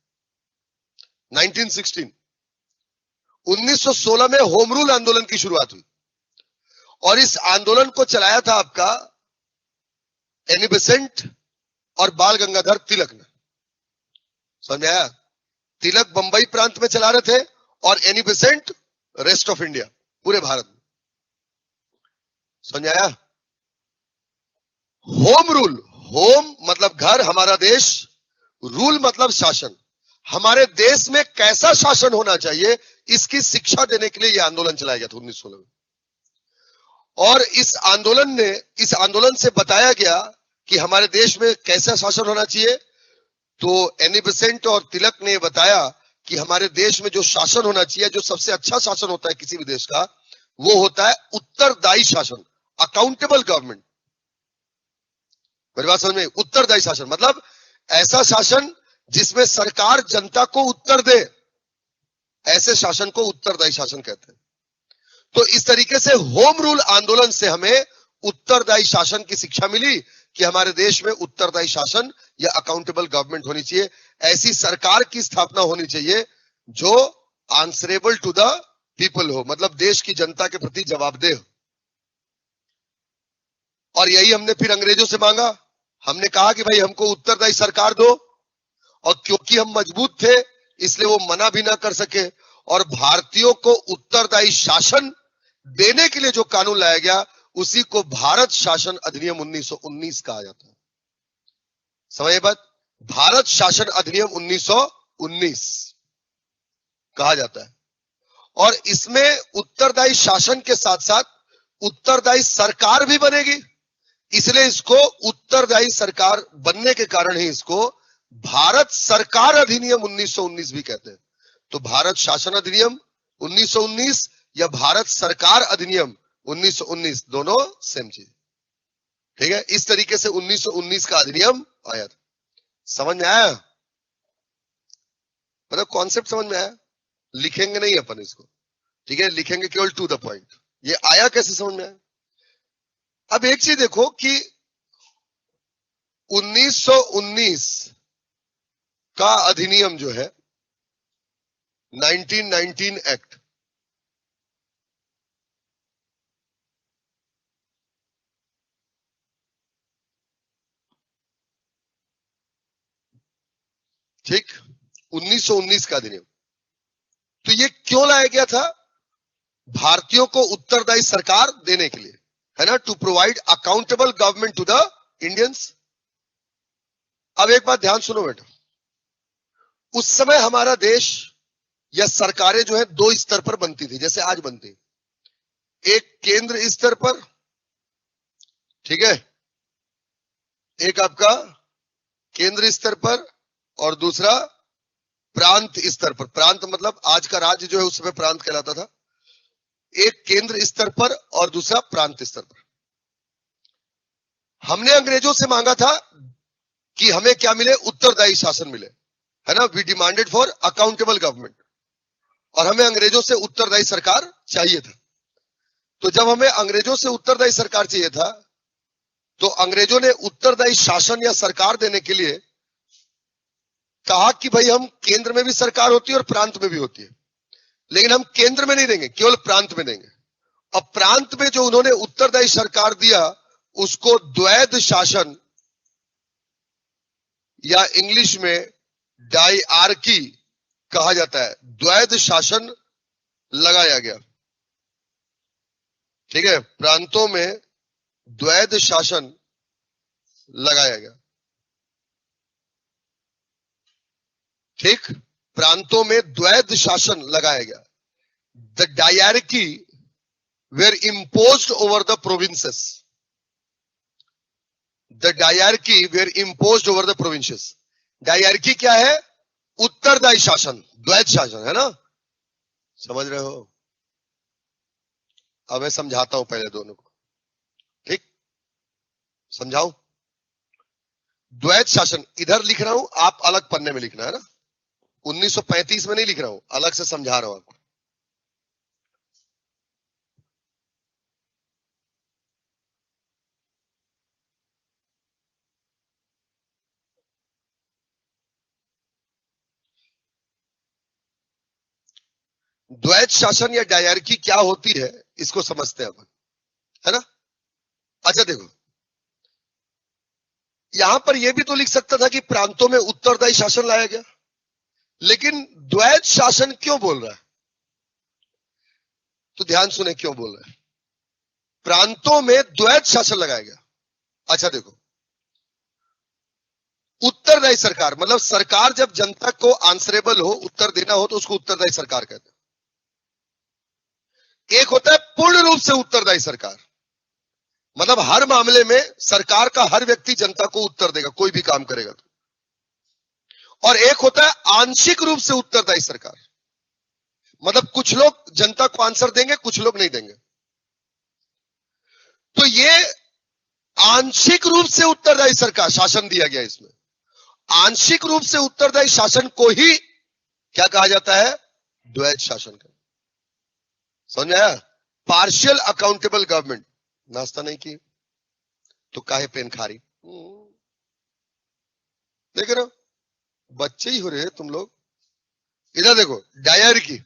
1916 में होम रूल आंदोलन की शुरुआत हुई, और इस आंदोलन को चलाया था आपका एनी बेसेंट और बाल गंगाधर तिलक ने। समझ में आया? तिलक बंबई प्रांत में चला रहे थे और Annie Besant rest of India, पूरे भारत में। समझ में आया? होम रूल, होम मतलब घर, हमारा देश, रूल मतलब शासन। हमारे देश में कैसा शासन होना चाहिए, इसकी शिक्षा देने के लिए यह आंदोलन चलाया गया था 1916 में। और इस आंदोलन से बताया गया कि हमारे देश में कैसा शासन होना चाहिए। तो एनी बेसेंट और तिलक ने बताया कि हमारे देश में जो शासन होना चाहिए, जो सबसे अच्छा शासन होता है किसी भी देश का, वो होता है उत्तरदायी शासन, अकाउंटेबल गवर्नमेंट। मेरी बात समझ में? उत्तरदायी शासन मतलब ऐसा शासन जिसमें सरकार जनता को उत्तर दे, ऐसे शासन को उत्तरदायी शासन कहते हैं। तो इस तरीके से होम रूल आंदोलन से हमें उत्तरदायी शासन की शिक्षा मिली कि हमारे देश में उत्तरदायी शासन या अकाउंटेबल गवर्नमेंट होनी चाहिए। ऐसी सरकार की स्थापना होनी चाहिए जो आंसरेबल टू द पीपल हो, मतलब देश की जनता के प्रति जवाबदेह हो। और यही हमने फिर अंग्रेजों से मांगा। हमने कहा कि भाई हमको उत्तरदायी सरकार दो, और क्योंकि हम मजबूत थे इसलिए वो मना भी ना कर सके। और भारतीयों को उत्तरदायी शासन देने के लिए जो कानून लाया गया उसी को भारत शासन अधिनियम 1919 कहा जाता है। समझिए बात, भारत शासन अधिनियम 1919 कहा जाता है। और इसमें उत्तरदायी शासन के साथ साथ उत्तरदायी सरकार भी बनेगी, इसलिए इसको उत्तरदायी सरकार बनने के कारण ही इसको भारत सरकार अधिनियम 1919 भी कहते हैं। तो भारत शासन अधिनियम 1919 या भारत सरकार अधिनियम 1919 दोनों सेम चीज, ठीक है। इस तरीके से 1919 का अधिनियम आया था। समझ में आया? मतलब कॉन्सेप्ट समझ में आया? लिखेंगे नहीं अपन इसको, ठीक है, लिखेंगे केवल टू द पॉइंट। ये आया कैसे समझ में आया? अब एक चीज देखो कि 1919 का अधिनियम जो है 1919 एक्ट, ठीक, 1919 का अधिनियम, तो ये क्यों लाया गया था? भारतीयों को उत्तरदायी सरकार देने के लिए, है ना, to provide accountable government to the Indians. अब एक बात ध्यान सुनो बेटा, उस समय हमारा देश या सरकारें जो है दो स्तर पर बनती थी, जैसे आज बनती, एक केंद्र स्तर पर, ठीक है, एक आपका केंद्र स्तर पर और दूसरा प्रांत स्तर पर। प्रांत मतलब आज का राज्य जो है उस समय प्रांत कहलाता था। एक केंद्र स्तर पर और दूसरा प्रांत स्तर पर। हमने अंग्रेजों से मांगा था कि हमें क्या मिले? उत्तरदायी शासन मिले, है ना। We demanded for accountable government, और हमें अंग्रेजों से उत्तरदायी सरकार चाहिए था। तो जब हमें अंग्रेजों से उत्तरदायी सरकार चाहिए था तो अंग्रेजों ने उत्तरदायी शासन या सरकार देने के लिए कहा कि भाई हम केंद्र में भी सरकार होती है और प्रांत में भी होती है, लेकिन हम केंद्र में नहीं देंगे, केवल प्रांत में देंगे। और प्रांत में जो उन्होंने उत्तरदायी सरकार दिया उसको द्वैध शासन या इंग्लिश में डायआर्की कहा जाता है। द्वैध शासन लगाया गया, ठीक है, प्रांतों में द्वैध शासन लगाया गया, ठीक, प्रांतों में द्वैध शासन लगाया गया। The diarchy were imposed over the provinces. The diarchy were imposed over the provinces. Diarchy क्या है? उत्तरदायी शासन, द्वैध शासन, है ना। समझ रहे हो? अब मैं समझाता हूं पहले दोनों को, ठीक, समझाऊं। द्वैध शासन इधर लिख रहा हूं, आप अलग पन्ने में लिखना, है ना। 1935 में नहीं लिख रहा हूं, अलग से समझा रहा हूं आपको। द्वैध शासन या डायआर्की क्या होती है इसको समझते हैं अपन, है ना। अच्छा देखो, यहां पर यह भी तो लिख सकता था कि प्रांतों में उत्तरदायी शासन लाया गया, लेकिन द्वैध शासन क्यों बोल रहा है? तो ध्यान सुने क्यों बोल रहा है। प्रांतों में द्वैध शासन लगाया गया। अच्छा देखो, उत्तरदायी सरकार मतलब सरकार जब जनता को आंसरेबल हो, उत्तर देना हो, तो उसको उत्तरदायी सरकार कहते हैं। एक होता है पूर्ण रूप से उत्तरदायी सरकार, मतलब हर मामले में सरकार का हर व्यक्ति जनता को उत्तर देगा, कोई भी काम करेगा तो। और एक होता है आंशिक रूप से उत्तरदायी सरकार, मतलब कुछ लोग जनता को आंसर देंगे, कुछ लोग नहीं देंगे। तो ये आंशिक रूप से उत्तरदायी सरकार शासन दिया गया। इसमें आंशिक रूप से उत्तरदायी शासन को ही क्या कहा जाता है? द्वैध शासन का। समझ में आया? Partial accountable government. नाश्ता नहीं की तो काहे पेन खा रही? देख रहे हो, बच्चे ही हो रहे तुम लोग। इधर देखो, डायर की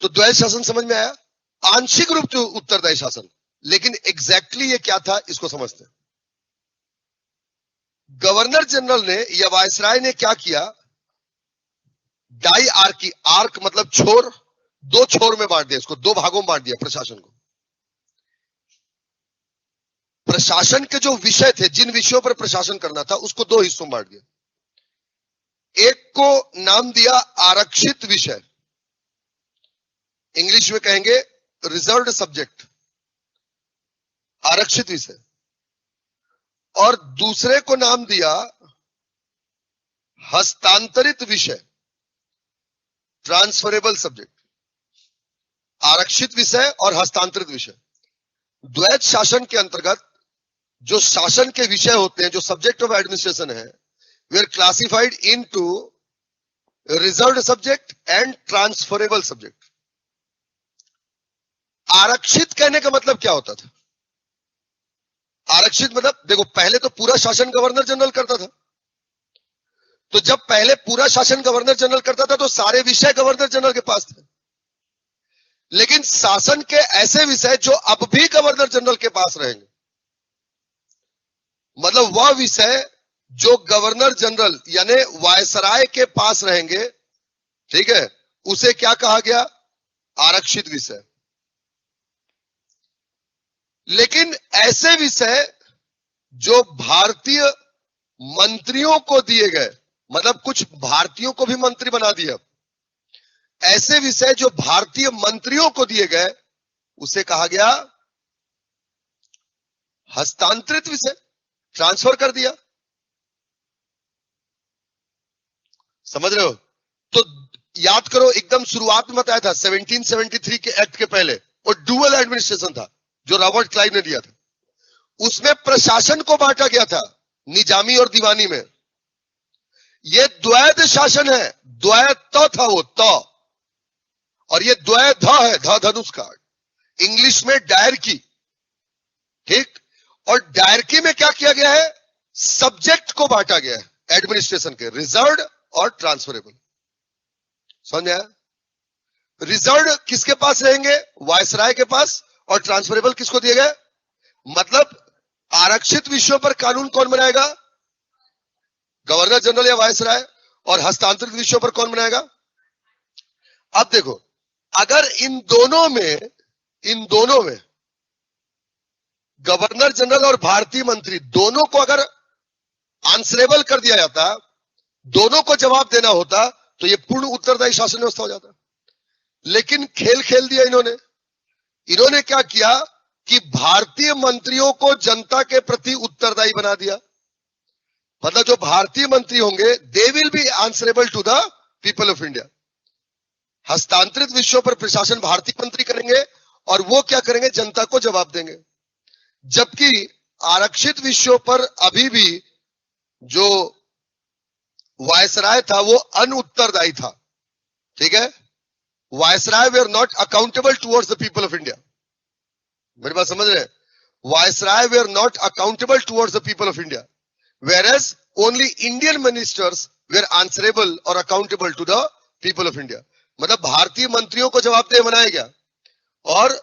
तो द्वैध शासन समझ में आया, आंशिक रूप से उत्तरदायी शासन। लेकिन एग्जैक्टली ये क्या था, इसको समझते हैं। गवर्नर जनरल ने या वायसराय ने क्या किया? डाई आर्की, आर्क मतलब छोर, दो छोर में बांट दिया, इसको दो भागों में बांट दिया प्रशासन को। प्रशासन के जो विषय थे, जिन विषयों पर प्रशासन करना था, उसको दो हिस्सों में बांट दिया। एक को नाम दिया आरक्षित विषय, इंग्लिश में कहेंगे रिजर्व्ड सब्जेक्ट, आरक्षित विषय। और दूसरे को नाम दिया हस्तांतरित विषय, ट्रांसफरेबल सब्जेक्ट। आरक्षित विषय और हस्तांतरित विषय। द्वैध शासन के अंतर्गत जो शासन के विषय होते हैं, जो सब्जेक्ट ऑफ एडमिनिस्ट्रेशन है, वे are classified into reserved subject and transferable subject. आरक्षित कहने का मतलब क्या होता था? आरक्षित मतलब देखो, पहले तो पूरा शासन गवर्नर जनरल करता था। तो जब पहले पूरा शासन गवर्नर जनरल करता था तो सारे विषय गवर्नर जनरल के पास थे। लेकिन शासन के ऐसे विषय जो अब भी गवर्नर जनरल के पास रहेंगे, मतलब वह विषय जो गवर्नर जनरल यानी वायसराय के पास रहेंगे, ठीक है, उसे क्या कहा गया? आरक्षित विषय। लेकिन ऐसे विषय जो भारतीय मंत्रियों को दिए गए, मतलब कुछ भारतीयों को भी मंत्री बना दिया, ऐसे विषय जो भारतीय मंत्रियों को दिए गए, उसे कहा गया हस्तांतरित विषय, ट्रांसफर कर दिया। समझ रहे हो? तो याद करो, एकदम शुरुआत में बताया था 1773 के एक्ट के पहले वो डुअल एडमिनिस्ट्रेशन था जो रॉबर्ट क्लाइव ने दिया था। उसमें प्रशासन को बांटा गया था निजामी और दीवानी में। ये द्वैध शासन है, द्वैत था वो तो, और ये द्वैध है, धनुष का इंग्लिश में डायरकी, ठीक। और डायरकी में क्या किया गया है? सब्जेक्ट को बांटा गया है एडमिनिस्ट्रेशन के, रिजर्व्ड और ट्रांसफरेबल। समझ आया? रिजर्व्ड किसके पास रहेंगे? वायसराय के पास। और ट्रांसफरेबल किसको दिए गए? मतलब आरक्षित विषयों पर कानून कौन बनाएगा? गवर्नर जनरल या वायसराय। और हस्तांतरित विषयों पर कौन बनाएगा? अब देखो, अगर इन दोनों में गवर्नर जनरल और भारतीय मंत्री दोनों को अगर आंसरेबल कर दिया जाता, दोनों को जवाब देना होता, तो यह पूर्ण उत्तरदायी शासन व्यवस्था हो जाता। लेकिन खेल खेल दिया इन्होंने क्या किया कि भारतीय मंत्रियों को जनता के प्रति उत्तरदायी बना दिया। मतलब जो भारतीय मंत्री होंगे, they will be answerable to the people of India. हस्तांतरित विषयों पर प्रशासन भारतीय मंत्री करेंगे और वो क्या करेंगे? जनता को जवाब देंगे। जबकि आरक्षित विषयों पर अभी भी जो वायसराय था वो अनउत्तरदायी था, ठीक है। वायसराय वे are not accountable towards the people of India. मेरी बात समझ रहे हैं? वायसराय वे are not accountable towards the people of India, whereas only Indian ministers were answerable or accountable to the people of India। मतलब भारतीय मंत्रियों को जवाबदेह बनाया गया और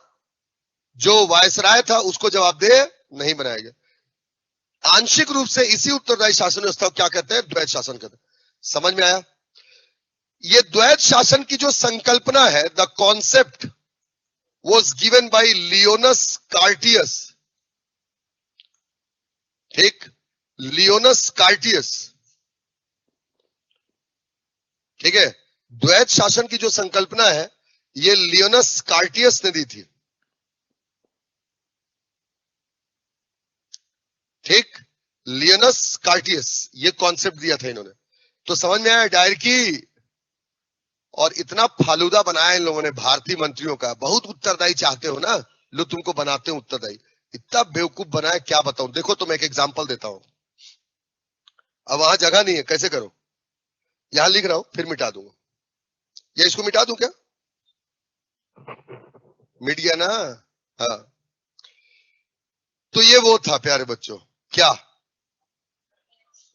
जो वायसराय था उसको जवाबदेह नहीं बनाया गया। आंशिक रूप से इसी उत्तरदायी शासन व्यवस्था को क्या कहते हैं? द्वैध शासन कहते हैं। समझ में आया? ये द्वैध शासन की जो संकल्पना है, the concept was given by Lionel Curtis, ठीक, लियोनस कार्टियस, ठीक है। द्वैध शासन की जो संकल्पना है ये लियोनस कार्टियस ने दी थी। ठीक, लियनस कार्टियस, ये कॉन्सेप्ट दिया था इन्होंने। तो समझ में आया डायरकी। और इतना फालूदा बनाया इन लोगों ने भारतीय मंत्रियों का। बहुत उत्तरदायी चाहते हो ना, लो तुमको बनाते हैं उत्तरदायी। इतना बेवकूफ बनाया क्या बताऊं। देखो तुम एक एग्जांपल देता हूं। अब वहां जगह नहीं है, कैसे करो, यहां लिख रहा हूं फिर मिटा दूंगा, या इसको मिटा दूं क्या, मिट गया ना। हाँ, तो ये वो था प्यारे बच्चों, क्या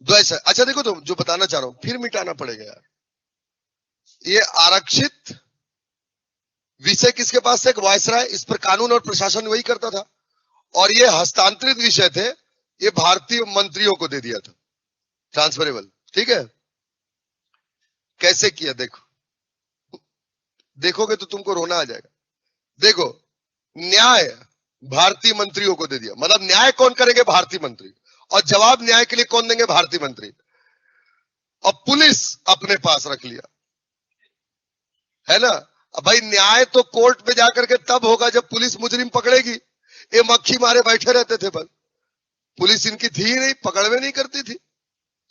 द्वैत। अच्छा देखो, तुम जो बताना चाह रहा हूं फिर मिटाना पड़ेगा यार। ये आरक्षित विषय किसके पास है, वायसराय, इस पर कानून और प्रशासन वही करता था। और ये हस्तांतरित विषय थे, ये भारतीय मंत्रियों को दे दिया था, ट्रांसफरेबल। ठीक है, कैसे किया देखो, देखोगे तो तुमको रोना आ जाएगा। देखो, न्याय भारतीय मंत्रियों को दे दिया, मतलब न्याय कौन करेंगे, भारतीय मंत्री। और जवाब न्याय के लिए कौन देंगे, भारतीय मंत्री। और पुलिस अपने पास रख लिया, है ना। अब भाई न्याय तो कोर्ट में जाकर के तब होगा जब पुलिस मुजरिम पकड़ेगी। ये मक्खी मारे बैठे रहते थे, बस पुलिस इनकी थी ही नहीं, पकड़ में नहीं करती थी।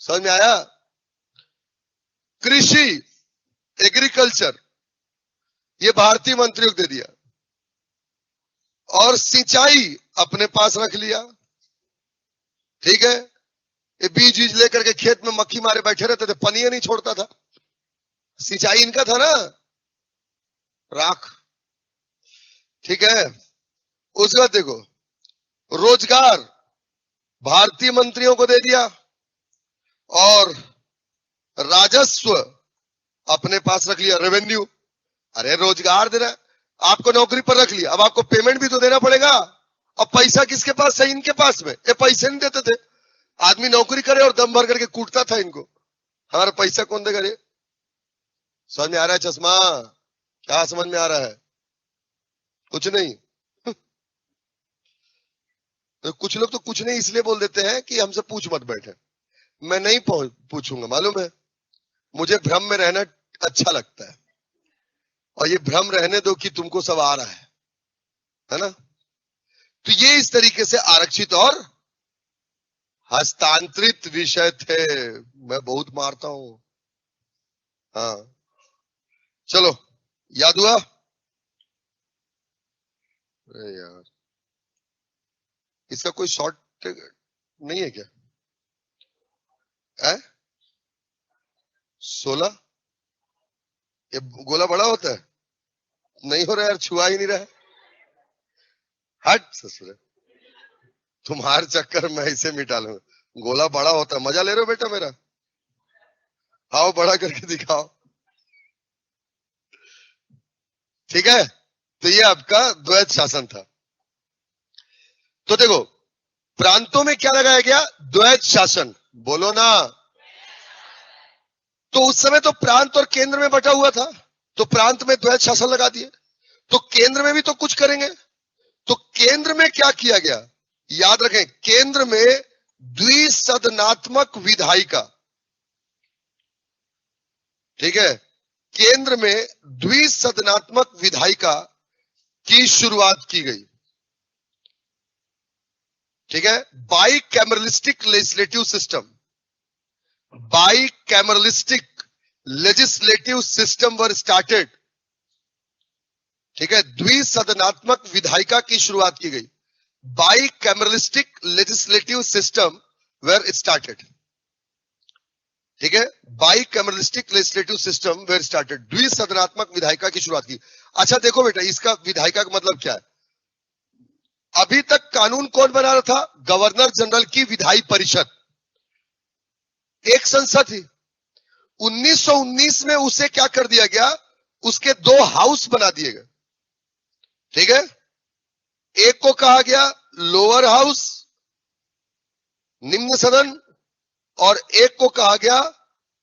समझ में आया। कृषि, एग्रीकल्चर, ये भारतीय मंत्रियों को दे दिया। और सिंचाई अपने पास रख लिया। ठीक है, ये बीज बीज लेकर के खेत में मक्खी मारे बैठे रहते थे, पनिया नहीं छोड़ता था। सिंचाई इनका था ना, राख। ठीक है, उसके बाद देखो, रोजगार भारतीय मंत्रियों को दे दिया। और राजस्व अपने पास रख लिया, रेवेन्यू। अरे रोजगार दे रहा है, आपको नौकरी पर रख लिया, अब आपको पेमेंट भी तो देना पड़ेगा। अब पैसा किसके पास है, इनके पास में। ये पैसे नहीं देते थे, आदमी नौकरी करे और दम भर करके कूटता था इनको। हमारा पैसा कौन देगा रे। समझ में आ रहा है चश्मा, क्या समझ में आ रहा है, कुछ नहीं। तो कुछ लोग तो कुछ नहीं इसलिए बोल देते हैं कि हमसे पूछ मत बैठे। मैं नहीं पूछूंगा, मालूम है, मुझे भ्रम में रहना अच्छा लगता है। और ये भ्रम रहने दो कि तुमको सब आ रहा है ना। तो ये इस तरीके से आरक्षित और हस्तांतरित विषय थे। मैं बहुत मारता हूं। हाँ चलो, याद हुआ। अरे यार, इसका कोई शॉर्ट नहीं है क्या, है 16। ये गोला बड़ा होता है, नहीं हो रहा यार, छुआ ही नहीं रहा। हट ससुर, तुम्हारे चक्कर में इसे मिटा लूंगा। गोला बड़ा होता है, मजा ले रहे हो बेटा मेरा, आओ बड़ा करके दिखाओ। ठीक है, तो ये आपका द्वैत शासन था। तो देखो, प्रांतों में क्या लगाया गया, द्वैत शासन, बोलो ना। तो उस समय तो प्रांत और केंद्र में बटा हुआ था, तो प्रांत में द्वैत शासन लगा दिए। तो केंद्र में भी तो कुछ करेंगे, तो केंद्र में क्या किया गया, याद रखें, केंद्र में द्विसदनात्मक विधायिका। ठीक है, केंद्र में द्विसदनात्मक विधायिका की शुरुआत की गई। ठीक है, bicameralistic legislative system, bicameralistic legislative system were started. ठीक है, द्विसदनात्मक विधायिका की शुरुआत की गई, bicameralistic legislative system were started. ठीक है, bicameralistic legislative system were started, द्विसदनात्मक विधायिका की शुरुआत की। अच्छा देखो बेटा, इसका विधायिका का मतलब क्या है। अभी तक कानून कौन बना रहा था, गवर्नर जनरल की विधायी परिषद, एक संसद थी। 1919 में उसे क्या कर दिया गया, उसके 2 हाउस बना दिए गए। ठीक है, एक को कहा गया लोअर हाउस, निम्न सदन, और एक को कहा गया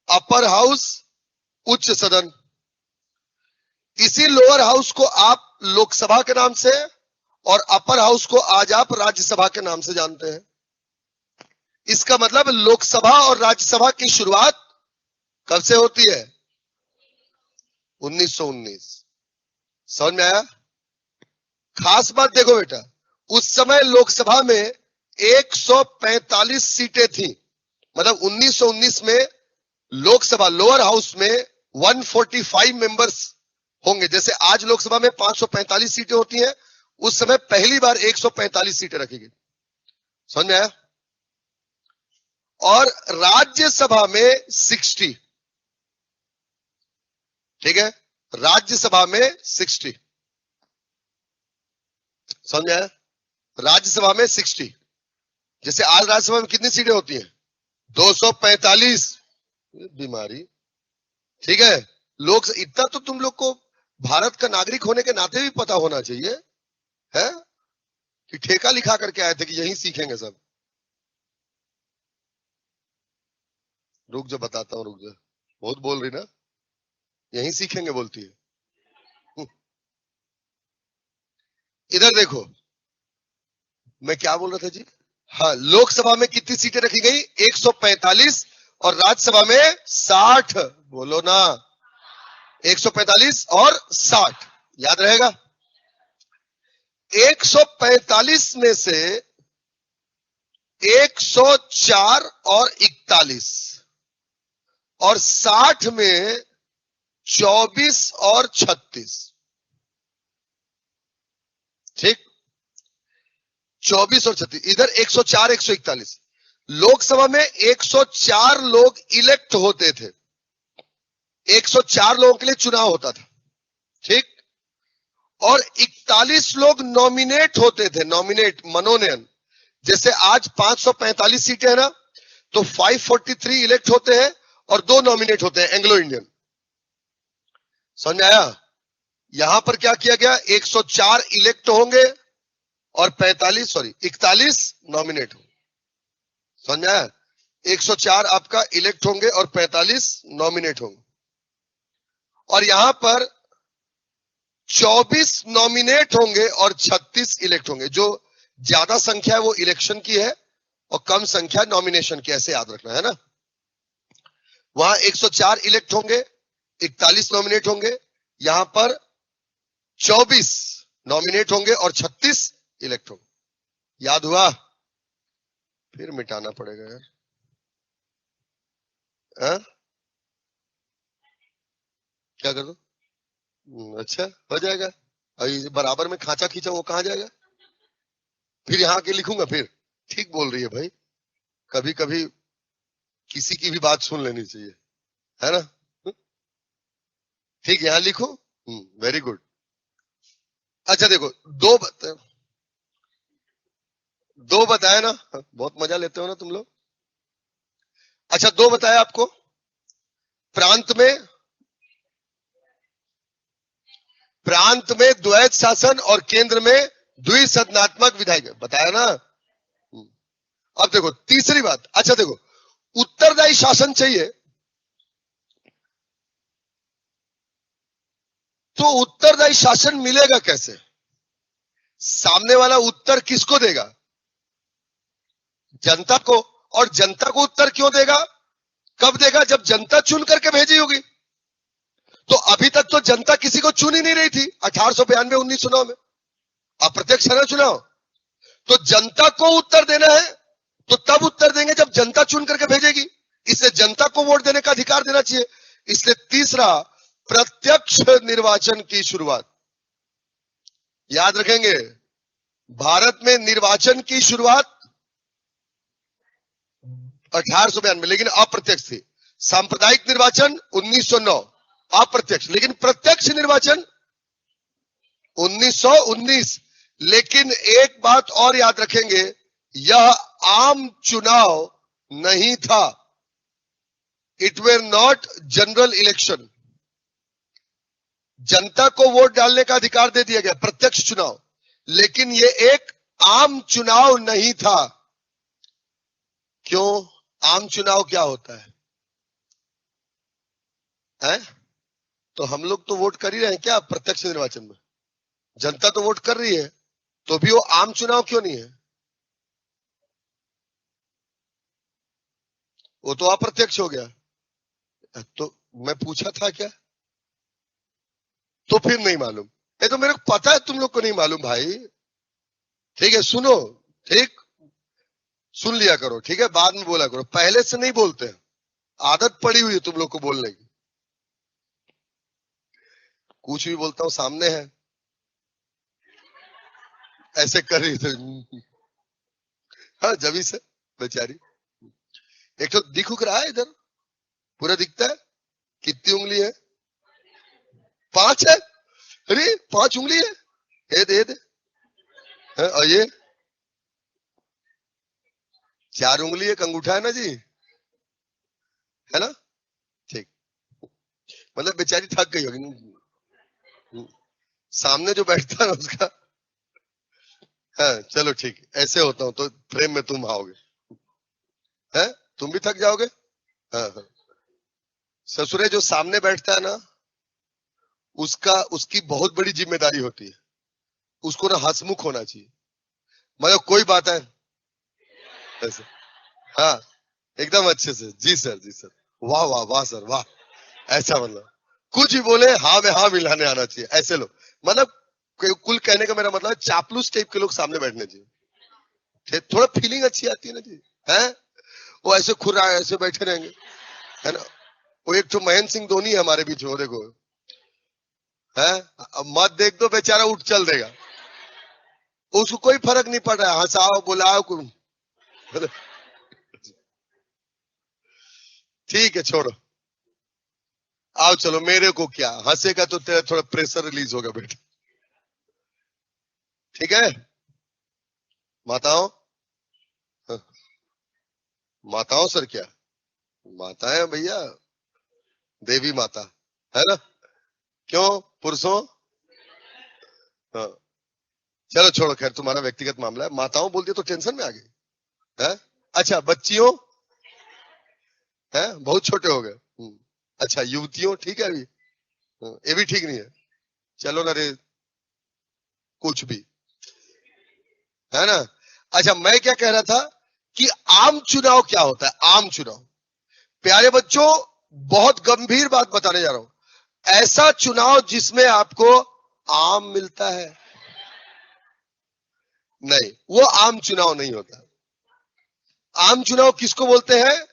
अपर हाउस, उच्च सदन। इसी लोअर हाउस को आप लोकसभा के नाम से और अपर हाउस को आज आप राज्यसभा के नाम से जानते हैं। इसका मतलब लोकसभा और राज्यसभा की शुरुआत कब से होती है, 1919। समझ में आया। खास बात देखो बेटा, उस समय लोकसभा में 145 सीटें थी, मतलब 1919 में लोकसभा लोअर हाउस में 145 मेंबर्स होंगे। जैसे आज लोकसभा में 545 सीटें होती हैं, उस समय पहली बार 145 सीटें रखी गई। समझ में आया? और राज्यसभा में 60, ठीक है, राज्यसभा में 60, समझ में आया? राज्यसभा में 60। जैसे आज राज्यसभा में कितनी सीटें होती हैं? 245। बीमारी, ठीक है। लोग इतना तो तुम लोग को भारत का नागरिक होने के नाते भी पता होना चाहिए है कि ठेका लिखा करके आए थे कि यहीं सीखेंगे सब। रुक जा, बताता हूं, रुक जा, बहुत बोल रही ना, यहीं सीखेंगे बोलती है। इधर देखो, मैं क्या बोल रहा था जी? हाँ, लोकसभा में कितनी सीटें रखी गई? 145, और राज्यसभा में 60। बोलो ना, 145 और 60, याद रहेगा। 145 में से 104 और 41, और 60 में 24 और 36, ठीक, 24 और 36। इधर 104 141। लोकसभा में 104 लोग इलेक्ट होते थे, 104 लोगों के लिए चुनाव होता था, ठीक, और 41 लोग नॉमिनेट होते थे, नॉमिनेट, मनोनयन। जैसे आज 545 सीटें हैं ना, तो 543 इलेक्ट होते हैं और 2 नॉमिनेट होते हैं, एंग्लो इंडियन। समझ में आया? यहां पर क्या किया गया? 104 इलेक्ट होंगे और 41 नॉमिनेट होंगे। समझ में आया? 104 आपका इलेक्ट होंगे और 45 नॉमिनेट होंगे। और यहां पर 24 नॉमिनेट होंगे और 36 इलेक्ट होंगे। जो ज्यादा संख्या है वो इलेक्शन की है और कम संख्या नॉमिनेशन की, ऐसे याद रखना है ना। वहां 104 इलेक्ट होंगे, 41 नॉमिनेट होंगे, यहां पर 24 नॉमिनेट होंगे और 36 इलेक्ट होंगे। याद हुआ? फिर मिटाना पड़ेगा यार। क्या कर दो? अच्छा, हो जाएगा। अभी बराबर में खांचा खींचा, वो कहां जाएगा? फिर यहां के लिखूंगा फिर। ठीक बोल रही है भाई, कभी कभी किसी की भी बात सुन लेनी चाहिए, है ना? ठीक, यहां लिखो। Very good. अच्छा देखो, दो बताए ना, बहुत मजा लेते हो ना तुम लोग। अच्छा, 2 बताए आपको। प्रांत में द्वैत शासन और केंद्र में द्विसदनात्मक विधायक, बताया ना। अब देखो तीसरी बात। अच्छा देखो, उत्तरदायी शासन चाहिए, तो उत्तरदायी शासन मिलेगा कैसे? सामने वाला उत्तर किसको देगा? जनता को। और जनता को उत्तर क्यों देगा? कब देगा? जब जनता चुन करके भेजी होगी। तो अभी तक तो जनता किसी को चुन ही नहीं रही थी 1892 1909 में, अप्रत्यक्ष है ना चुनाव। तो जनता को उत्तर देना है, तो तब उत्तर देंगे जब जनता चुन करके भेजेगी। इसलिए जनता को वोट देने का अधिकार देना चाहिए। इसलिए तीसरा, प्रत्यक्ष निर्वाचन की शुरुआत। याद रखेंगे, भारत में निर्वाचन की शुरुआत 1892 में, लेकिन अप्रत्यक्ष थी। सांप्रदायिक निर्वाचन 1909 अप्रत्यक्ष, लेकिन प्रत्यक्ष निर्वाचन 1919। लेकिन एक बात और याद रखेंगे, यह आम चुनाव नहीं था। It were not general election. जनता को वोट डालने का अधिकार दे दिया गया, प्रत्यक्ष चुनाव, लेकिन यह एक आम चुनाव नहीं था। क्यों? आम चुनाव क्या होता है? तो हम लोग तो वोट कर ही रहे हैं क्या प्रत्यक्ष निर्वाचन में? जनता तो वोट कर रही है, तो भी वो आम चुनाव क्यों नहीं है? वो तो अप्रत्यक्ष हो गया। तो मैं पूछा था क्या? तो फिर नहीं मालूम। ये तो मेरे को पता है तुम लोग को नहीं मालूम भाई। ठीक है, सुनो, ठीक, सुन लिया करो, ठीक है, बाद में बोला करो, पहले से नहीं बोलते हैं, आदत पड़ी हुई है तुम लोग को बोलने की। कुछ भी बोलता हूं सामने है, ऐसे कर रही थी। हाँ जबी से बेचारी, एक तो दिख रहा है इधर, पूरा दिखता है। कितनी उंगली है? 5 है। अरे 5 उंगली है, ये दे और ये 4 उंगली एक अंगूठा है ना जी, है ना? ठीक, मतलब बेचारी थक गई होगी, सामने जो बैठता है ना उसका। हाँ चलो ठीक, ऐसे होता हूं तो फ्रेम में तुम आओगे, है तुम भी थक जाओगे। हाँ हाँ, ससुरे जो सामने बैठता है ना, उसकी बहुत बड़ी जिम्मेदारी होती है, उसको ना हंसमुख होना चाहिए, मतलब कोई बात है ऐसे। हाँ एकदम अच्छे से, जी सर जी सर, वाह वाह वाह सर वाह, ऐसा मतलब कुछ भी बोले हाँ में हाँ मिलाने आना चाहिए, ऐसे लोग, मतलब कुल कहने का मेरा मतलब चापलूस टाइप के लोग सामने बैठने चाहिए, थोड़ा फीलिंग अच्छी आती है ना जी, है वो ऐसे खुर्रा ऐसे बैठे रहेंगे, है ना? वो एक तो महेंद्र सिंह धोनी है हमारे बीच में, देखो है, मत देख दो बेचारा उठ चल देगा, उसको कोई फर्क नहीं पड़ रहा है, हंसाओ बुलाओ, ठीक है छोड़ो, आओ चलो, मेरे को क्या हंसेगा तो तेरा थोड़ा प्रेशर रिलीज होगा बेटा, ठीक है? माताओं, माताओं सर क्या माता है भैया, देवी माता, है ना? क्यों पुरुषों? हाँ चलो छोड़ो, खैर तुम्हारा व्यक्तिगत मामला है, माताओं बोल दिया तो टेंशन में आ गई है। अच्छा बच्चियों है, बहुत छोटे हो गए, अच्छा युवतियों ठीक है अभी, ये भी ठीक नहीं है, चलो ना रे, कुछ भी, है ना? अच्छा मैं क्या कह रहा था कि आम चुनाव क्या होता है, आम चुनाव, प्यारे बच्चों बहुत गंभीर बात बताने जा रहा हूं, ऐसा चुनाव जिसमें आपको आम मिलता है, नहीं वो आम चुनाव नहीं होता। आम चुनाव किसको बोलते हैं?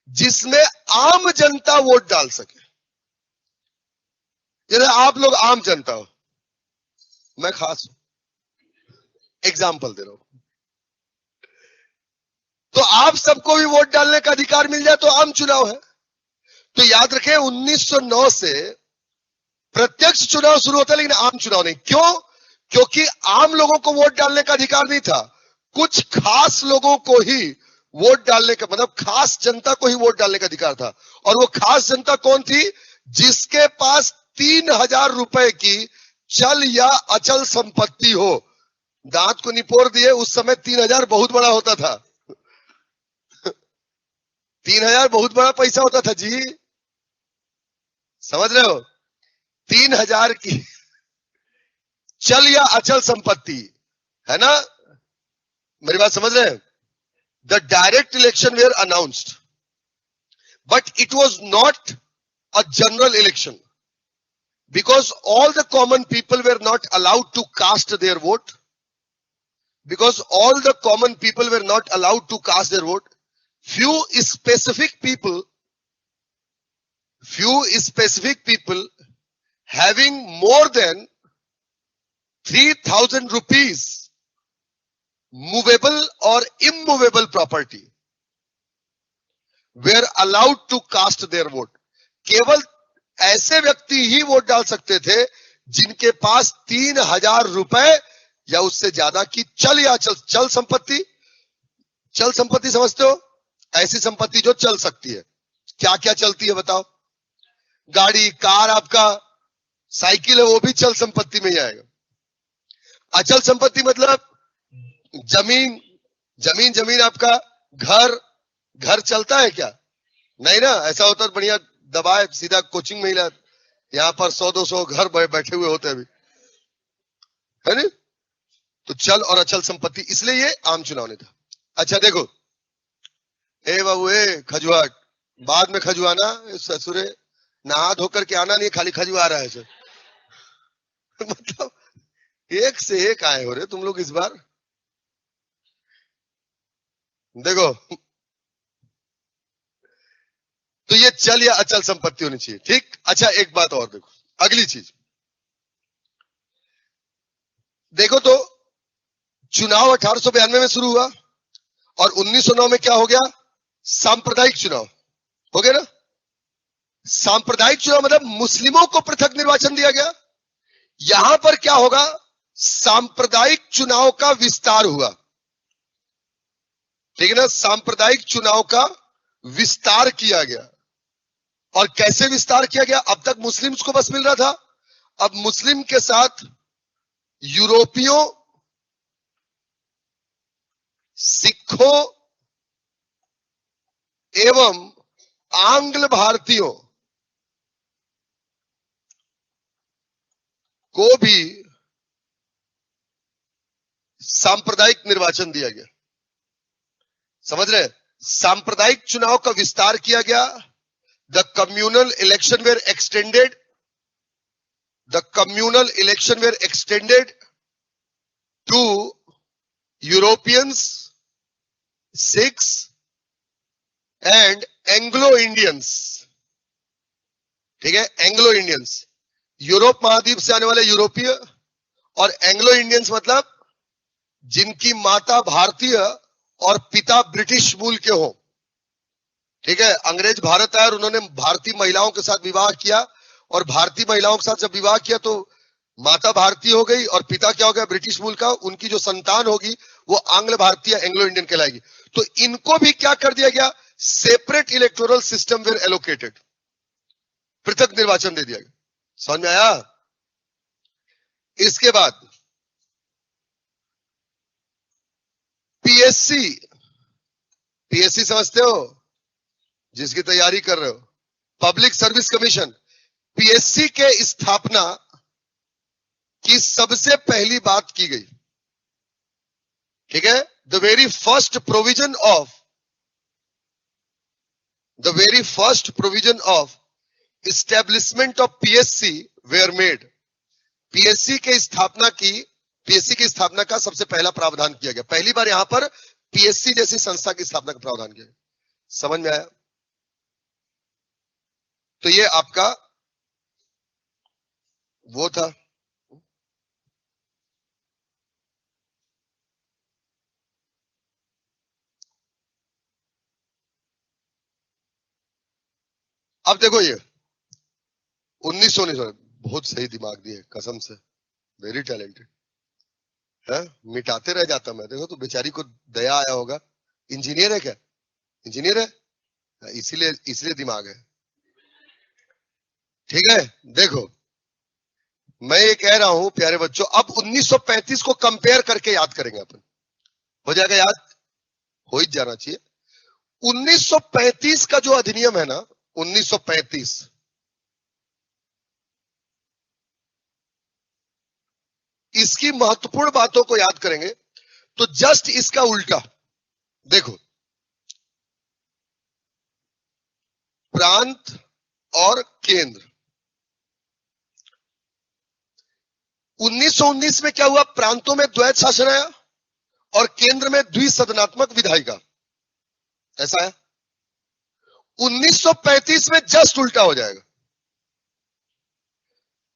जिसमें आम जनता वोट डाल सके, जैसे आप लोग आम जनता हो, मैं खास एग्जाम्पल दे रहा हूं, तो आप सबको भी वोट डालने का अधिकार मिल जाए तो आम चुनाव है। तो याद रखें 1909 से प्रत्यक्ष चुनाव शुरू होता है लेकिन आम चुनाव नहीं, क्यों? क्योंकि आम लोगों को वोट डालने का अधिकार नहीं था, कुछ खास लोगों को ही वोट डालने का, मतलब खास जनता को ही वोट डालने का अधिकार था, और वो खास जनता कौन थी? जिसके पास 3000 रुपए की चल या अचल संपत्ति हो। दांत को निपोड़ दिए, उस समय 3000 बहुत बड़ा होता था, 3000 बहुत बड़ा पैसा होता था जी, समझ रहे हो? 3000 की चल या अचल संपत्ति, है ना? मेरी बात समझ रहे हैं? The direct election were announced, but it was not a general election because all the common people were not allowed to cast their vote. Because all the common people were not allowed to cast their vote, few specific people having more than 3000 rupees movable or immovable property were allowed to cast their vote. केवल ऐसे व्यक्ति ही vote डाल सकते थे जिनके पास 3000 रुपए या उससे ज्यादा की चल या चल संपत्ति, चल संपत्ति समझते हो? ऐसी संपत्ति जो चल सकती है। क्या क्या चलती है बताओ? गाड़ी, कार, आपका साइकिल है, वो भी चल संपत्ति में ही आएगा। अचल संपत्ति मतलब जमीन, जमीन आपका, घर चलता है क्या? नहीं ना, ऐसा होता है बढ़िया दबाए सीधा कोचिंग में ही ला, यहाँ पर 100-200 घर बैठे हुए होते अभी, है ना? तो चल और अचल संपत्ति, इसलिए ये आम चुनाव नहीं था। अच्छा देखो, ए बाबू ए खजुआट, बाद में खजुआना, ससुरे नहा धोकर के आना नहीं, खाली खजुआ रहा है सर। मतलब एक से एक आए हो रहे तुम लोग इस बार, देखो, तो ये चल या अचल संपत्ति होनी चाहिए, ठीक। अच्छा, एक बात और देखो, अगली चीज देखो तो, चुनाव 1892 में शुरू हुआ और 1909 में क्या हो गया? सांप्रदायिक चुनाव हो गया ना। सांप्रदायिक चुनाव मतलब मुस्लिमों को पृथक निर्वाचन दिया गया। यहां पर क्या होगा? सांप्रदायिक चुनाव का विस्तार हुआ, ठीक है ना। सांप्रदायिक चुनाव का विस्तार किया गया। और कैसे विस्तार किया गया? अब तक मुस्लिम्स को बस मिल रहा था, अब मुस्लिम के साथ यूरोपियों, सिखों एवं आंग्ल भारतीयों को भी सांप्रदायिक निर्वाचन दिया गया। समझ रहे? सांप्रदायिक चुनाव का विस्तार किया गया। The communal election were extended, the communal election were extended to Europeans, Sikhs and Anglo Indians, ठीक है। एंग्लो इंडियंस, यूरोप महाद्वीप से आने वाले यूरोपीय, और एंग्लो इंडियंस मतलब जिनकी माता भारतीय और पिता ब्रिटिश मूल के हो, ठीक है। अंग्रेज भारत आए और उन्होंने भारतीय महिलाओं के साथ विवाह किया, और भारतीय महिलाओं के साथ जब विवाह किया तो माता भारतीय हो गई और पिता क्या हो गया? ब्रिटिश मूल का। उनकी जो संतान होगी वो आंग्ल भारतीय, एंग्लो इंडियन कहलाएगी। तो इनको भी क्या कर दिया गया? Separate electoral system were allocated, पृथक निर्वाचन दे दिया गया। समझ में आया? इसके बाद पीएससी, पीएससी समझते हो? जिसकी तैयारी कर रहे हो, पब्लिक सर्विस कमीशन। पीएससी के स्थापना की सबसे पहली बात की गई, ठीक है। The very first provision of establishment of PSC were made. PSC की स्थापना का सबसे पहला प्रावधान किया गया। पहली बार यहां पर पीएससी जैसी संस्था की स्थापना का प्रावधान किया गया। समझ में आया? तो ये आपका वो था। अब देखो, ये 1919 बहुत सही दिमाग दिए कसम से, वेरी टैलेंटेड है। मिटाते रह जाता मैं, देखो तो बेचारी को दया आया होगा। इंजीनियर है क्या? इंजीनियर है, इसीलिए दिमाग है, ठीक है। देखो, मैं ये कह रहा हूं प्यारे बच्चों, अब 1935 को कंपेयर करके याद करेंगे अपन। हो जाएगा याद? हो ही जाना चाहिए। 1935 का जो अधिनियम है ना, 1935, इसकी महत्वपूर्ण बातों को याद करेंगे तो जस्ट इसका उल्टा देखो, प्रांत और केंद्र। 1919 में क्या हुआ? प्रांतों में द्वैध शासन आया और केंद्र में द्विसदनात्मक विधायिका, ऐसा है। 1935 में जस्ट उल्टा हो जाएगा।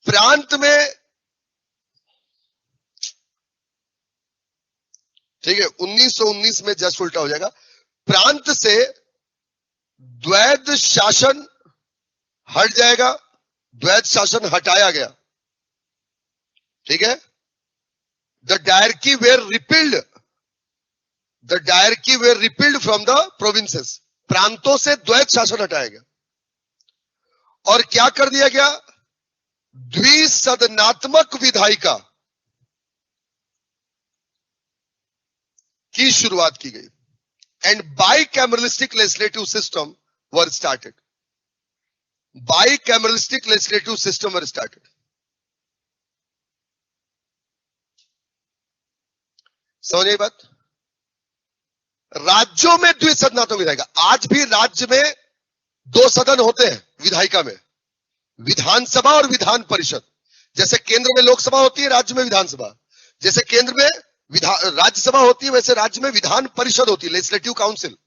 प्रांत में, ठीक है, 1919 में जस्ट उल्टा हो जाएगा। प्रांत से द्वैध शासन हट जाएगा, द्वैध शासन हटाया गया, ठीक है। The diarchy were repealed from the provinces. प्रांतों से द्वैध शासन हटाया गया और क्या कर दिया गया? द्विसदनात्मक विधायिका की शुरुआत की गई and bicameralistic legislative system were started. Bicameralistic legislative system were started. समझ बात? राज्यों में द्विसदनात्मक विधायिका। आज भी राज्य में दो सदन होते हैं विधायिका में, विधानसभा और विधान परिषद। जैसे केंद्र में लोकसभा होती है, राज्य में विधानसभा। जैसे केंद्र में राज्यसभा होती है, वैसे राज्य में विधान परिषद होती है, लेजिस्लेटिव काउंसिल।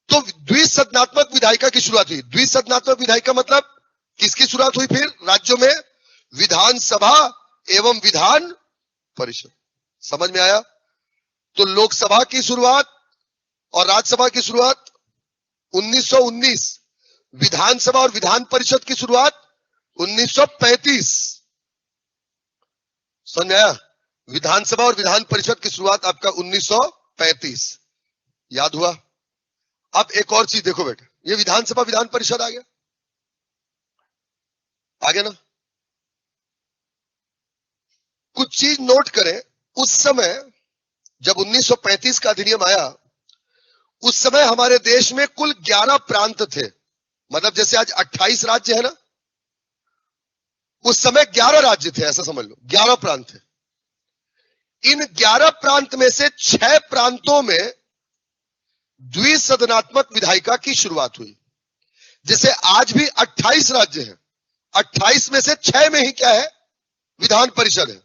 तो द्विसदनात्मक विधायिका की शुरुआत हुई। द्विसदनात्मक विधायिका मतलब किसकी शुरुआत हुई? फिर राज्यों में विधानसभा एवं विधान परिषद। समझ में आया? तो लोकसभा की शुरुआत और राज्यसभा की शुरुआत 1919, विधानसभा और विधान परिषद की शुरुआत 1935। समझ में आया? विधानसभा और विधान परिषद की शुरुआत आपका 1935। याद हुआ? अब एक और चीज देखो बेटे, ये विधानसभा विधान परिषद आ गया ना। कुछ चीज नोट करें, उस समय जब 1935 का अधिनियम आया, उस समय हमारे देश में कुल 11 प्रांत थे। मतलब जैसे आज 28 राज्य है ना, उस समय 11 राज्य थे, ऐसा समझ लो, 11 प्रांत थे। इन 11 प्रांत में से 6 प्रांतों में द्विसदनात्मक विधायिका की शुरुआत हुई। जैसे आज भी 28 राज्य हैं, 28 में से 6 में ही क्या है? विधान परिषद है,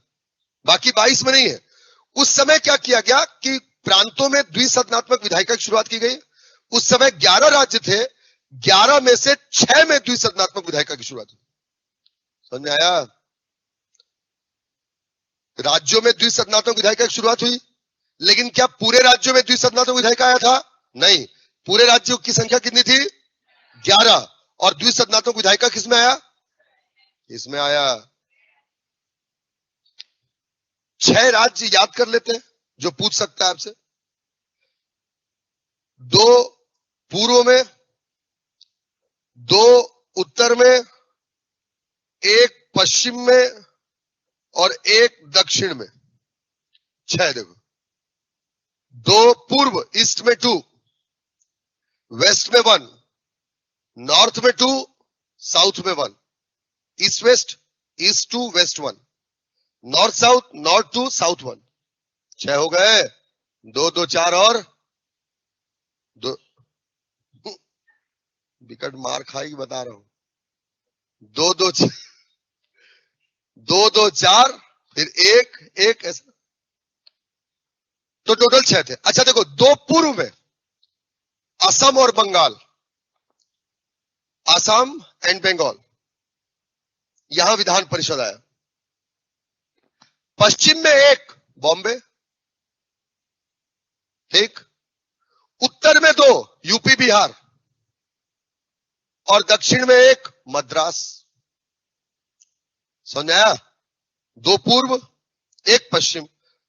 बाकी 22 में नहीं है। उस समय क्या किया गया कि प्रांतों में द्विसदनात्मक विधायिका की शुरुआत की गई। उस समय 11 राज्य थे, 11 में से 6 में द्विसदनात्मक विधायिका की शुरुआत हुई। समझ में आया? राज्यों में द्विसदनात्मक विधायिका की शुरुआत हुई, लेकिन क्या पूरे राज्यों में द्विसदनात्मक विधायिका आया था? नहीं। पूरे राज्यों की संख्या कितनी थी? 11। और द्विसदनात्मक विधायिका किसमें आया? इसमें आया। 6 राज्य याद कर लेते हैं जो पूछ सकता है आपसे। 2 पूर्व में, 2 उत्तर में, 1 पश्चिम में और 1 दक्षिण में। 6 देखो। 2 पूर्व, ईस्ट में 2, वेस्ट में 1, नॉर्थ में 2, साउथ में 1, east west, east 2 west 1, north south, north 2 south 1। 6 हो गए। 2 2 4 और 2। विकट मार खाएगी बता रहा हूं। 2 2 2 2 4 फिर 1 1 ऐसा। तो टोटल 6 थे। अच्छा देखो, 2 पूर्व में असम और बंगाल, असम एंड बंगाल, यहां विधान परिषद आया। पश्चिम में 1 बॉम्बे, ठीक। उत्तर में 2 यूपी बिहार, और दक्षिण में 1 मद्रास। समझ आया? 2 पूर्व 1 पश्चिम।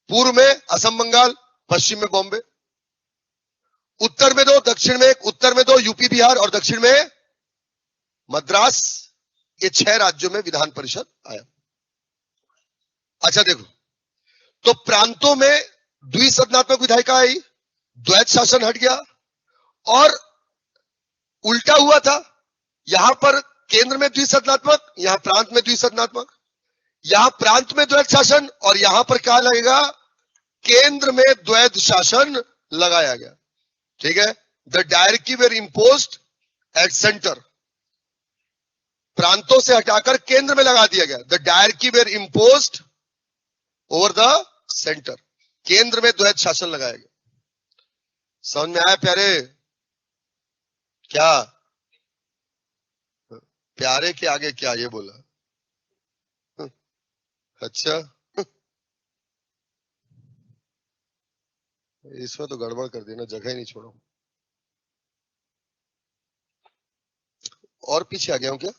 पूर्व में असम बंगाल, पश्चिम में बॉम्बे। उत्तर में 2, दक्षिण में 1, उत्तर में 2 यूपी बिहार और दक्षिण में मद्रास। ये 6 राज्यों में विधान परिषद आया। अच्छा देखो, तो प्रांतों में द्विसदनात्मक विधायिका आई, द्वैध शासन हट गया, और उल्टा हुआ था। यहां पर केंद्र में द्विसदनात्मक, यहां प्रांत में द्विसदनात्मक। यहां प्रांत में द्वैध शासन और यहां पर क्या लगेगा? केंद्र में द्वैध शासन लगाया गया। ठीक है? The directive were imposed at centre. प्रांतों से हटाकर केंद्र में लगा दिया गया। The directive were imposed over the centre. केंद्र में द्वैध शासन लगाया गया। समझ में आया प्यारे? क्या प्यारे के आगे क्या ये बोला? अच्छा, इसमें तो गड़बड़ कर देना, जगह ही नहीं छोड़ो। और पीछे आ गया हूं क्या?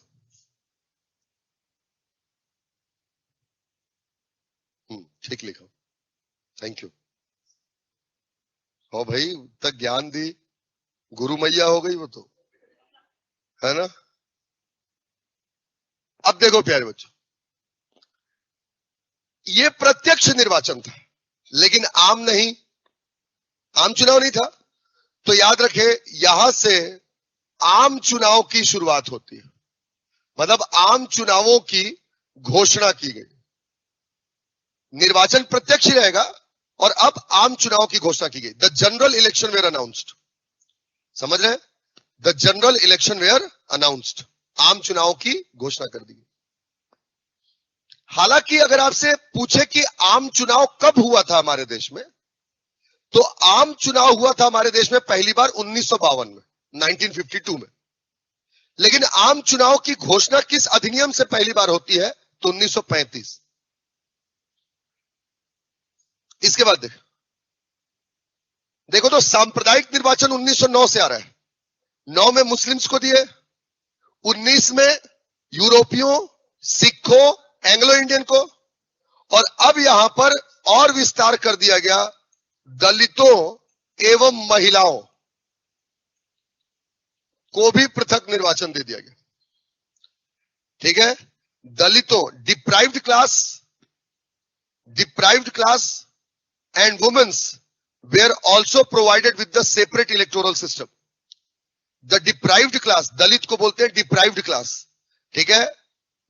ठीक लिखा, थैंक यू। हो भाई, तक ज्ञान दी, गुरु मैया हो गई वो तो, है ना? अब देखो प्यारे बच्चों, ये प्रत्यक्ष निर्वाचन था, लेकिन आम नहीं, आम चुनाव नहीं था। तो याद रखे, यहां से आम चुनाव की शुरुआत होती है। मतलब आम चुनावों की घोषणा की गई। निर्वाचन प्रत्यक्ष ही रहेगा, और अब आम चुनाव की घोषणा की गई। The general election were announced. समझ रहे हैं? The general election were announced. आम चुनाव की घोषणा कर दी। हालांकि अगर आपसे पूछे कि आम चुनाव कब हुआ था हमारे देश में, तो आम चुनाव हुआ था हमारे देश में पहली बार 1952 में, 1952 में। लेकिन आम चुनाव की घोषणा किस अधिनियम से पहली बार होती है, तो 1935। इसके बाद देखो तो सांप्रदायिक निर्वाचन 1909 से आ रहा है। 9 में मुस्लिम्स को दिए, 19 में यूरोपियों, सिखों, एंग्लो इंडियन को, और अब यहां पर और विस्तार कर दिया गया, दलितों एवं महिलाओं को भी पृथक निर्वाचन दे दिया गया। ठीक है, दलितों, deprived class and womens were also provided with the separate electoral system. The deprived class, Dalit को बोलते हैं डिप्राइव्ड क्लास, ठीक है,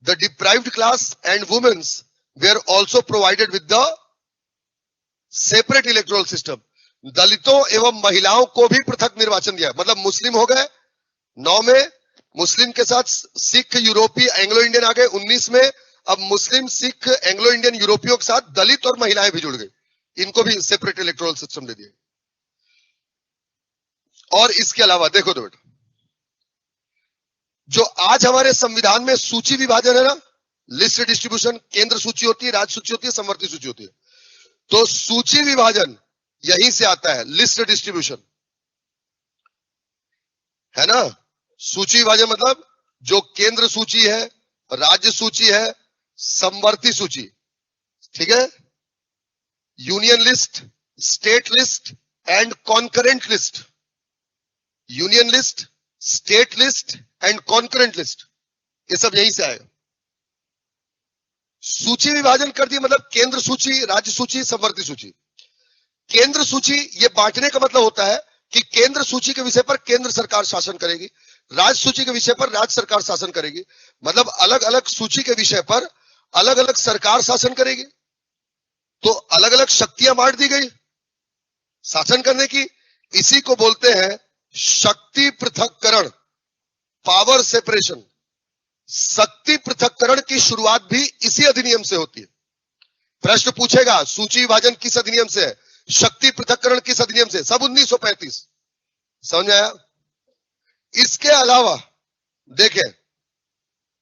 the deprived class and womens were also provided with the separate electoral system. दलितों एवं महिलाओं को भी पृथक निर्वाचन दिया, मतलब मुस्लिम हो गए 9 में, मुस्लिम के साथ सिख, यूरोपीय, एंग्लो इंडियन आ गए 19 में। अब मुस्लिम, सिख, एंग्लो इंडियन, यूरोपियों के साथ दलित और महिलाएं भी जुड़ गई, इनको भी सेपरेट इलेक्टोरल सिस्टम दे दिया। और इसके अलावा देखो तो बेटा, जो आज हमारे संविधान में सूची विभाजन है ना, लिस्ट डिस्ट्रीब्यूशन, केंद्र सूची होती है, राज्य सूची होती है, समवर्ती सूची होती है, तो सूची विभाजन यहीं से आता है, लिस्ट डिस्ट्रीब्यूशन, है ना। सूची विभाजन मतलब जो केंद्र सूची है, राज्य सूची है, समवर्ती सूची, ठीक है, union list, state list and concurrent list. Union list, state list and concurrent list, ये सब यहीं से आएगा। सूची विभाजन कर दिया मतलब केंद्र सूची, राज्य सूची, समवर्ती सूची। केंद्र सूची ये बांटने का मतलब होता है कि केंद्र सूची के विषय पर केंद्र सरकार शासन करेगी, राज्य सूची के विषय पर राज्य सरकार शासन करेगी, मतलब अलग अलग सूची के विषय पर अलग अलग सरकार शासन करेगी। तो अलग अलग शक्तियां बांट दी गई शासन करने की, इसी को बोलते हैं शक्ति पृथक्करण, पावर सेपरेशन। शक्ति पृथक्करण की शुरुआत भी इसी अधिनियम से होती है। प्रश्न पूछेगा सूची विभाजन किस अधिनियम से है, शक्ति पृथक्करण किस अधिनियम से, सब 1935। समझ आया। इसके अलावा देखें,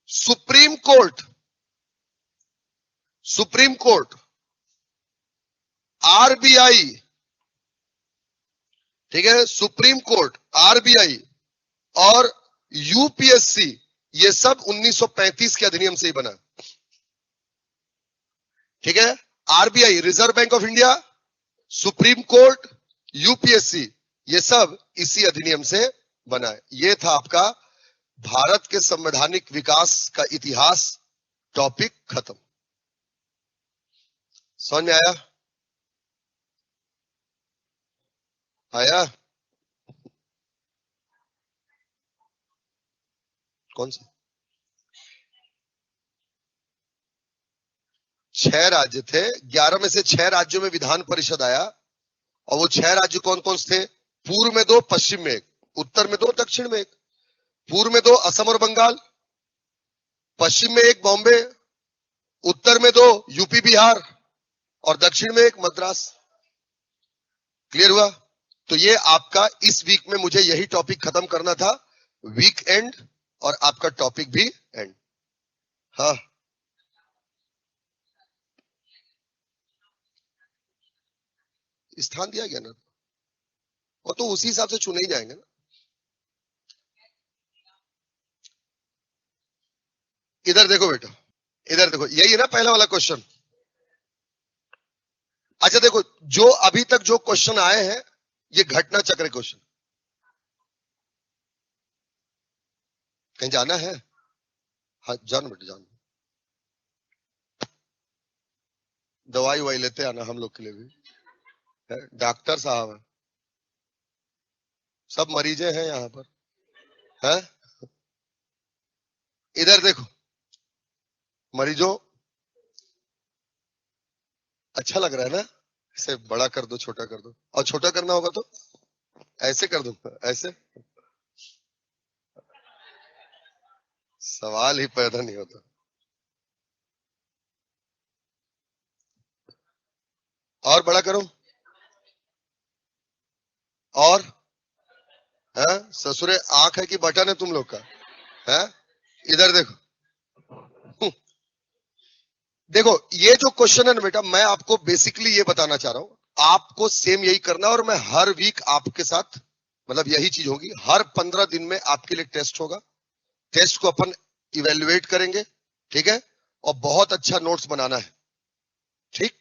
सुप्रीम कोर्ट, आरबीआई, ठीक है, सुप्रीम कोर्ट, आरबीआई और यूपीएससी, ये सब 1935 के अधिनियम से ही बना। ठीक है, RBI reserve bank of India, supreme court, UPSC, ये सब इसी अधिनियम से बना है। ये था आपका भारत के संवैधानिक विकास का इतिहास, टॉपिक खत्म। समझ में आया? आया? कौन सा? 6 राज्य थे, 11 में से 6 राज्यों में विधान परिषद आया, और वो 6 राज्य कौन कौन से थे? पूर्व में 2, पश्चिम में 1, उत्तर में 2, दक्षिण में 1। पूर्व में 2 असम और बंगाल, पश्चिम में 1 बॉम्बे, उत्तर में 2 यूपी बिहार, और दक्षिण में 1 मद्रास। क्लियर हुआ? तो ये आपका इस वीक में मुझे यही टॉपिक खत्म करना था, वीक एंड, और आपका टॉपिक भी एंड। हाँ, स्थान दिया गया ना, और तो उसी हिसाब से चुने ही जाएंगे ना। इधर देखो बेटा, इधर देखो, यही है ना पहला वाला क्वेश्चन। अच्छा देखो, जो अभी तक जो क्वेश्चन आए हैं, ये घटना चक्र क्वेश्चन। कहीं जाना है? हाँ, जानो बेटा, जानो। दवाई वही लेते आना हम लोग के लिए भी, डॉक्टर साहब है, सब मरीजे हैं यहाँ पर, है? इधर देखो मरीजों, अच्छा लग रहा है ना? इसे बड़ा कर दो, छोटा कर दो, और छोटा करना होगा तो ऐसे कर दो, ऐसे। सवाल ही पैदा नहीं होता। और बड़ा करो, और है ससुरे आंख है कि बटन है तुम लोग का? है इधर देखो। देखो ये जो क्वेश्चन है ना बेटा, मैं आपको बेसिकली ये बताना चाह रहा हूं, आपको सेम यही करना है। और मैं हर वीक आपके साथ, मतलब यही चीज होगी, हर 15 दिन में आपके लिए टेस्ट होगा। टेस्ट को अपन इवेल्युएट करेंगे, ठीक है, और बहुत अच्छा नोट्स बनाना है, ठीक।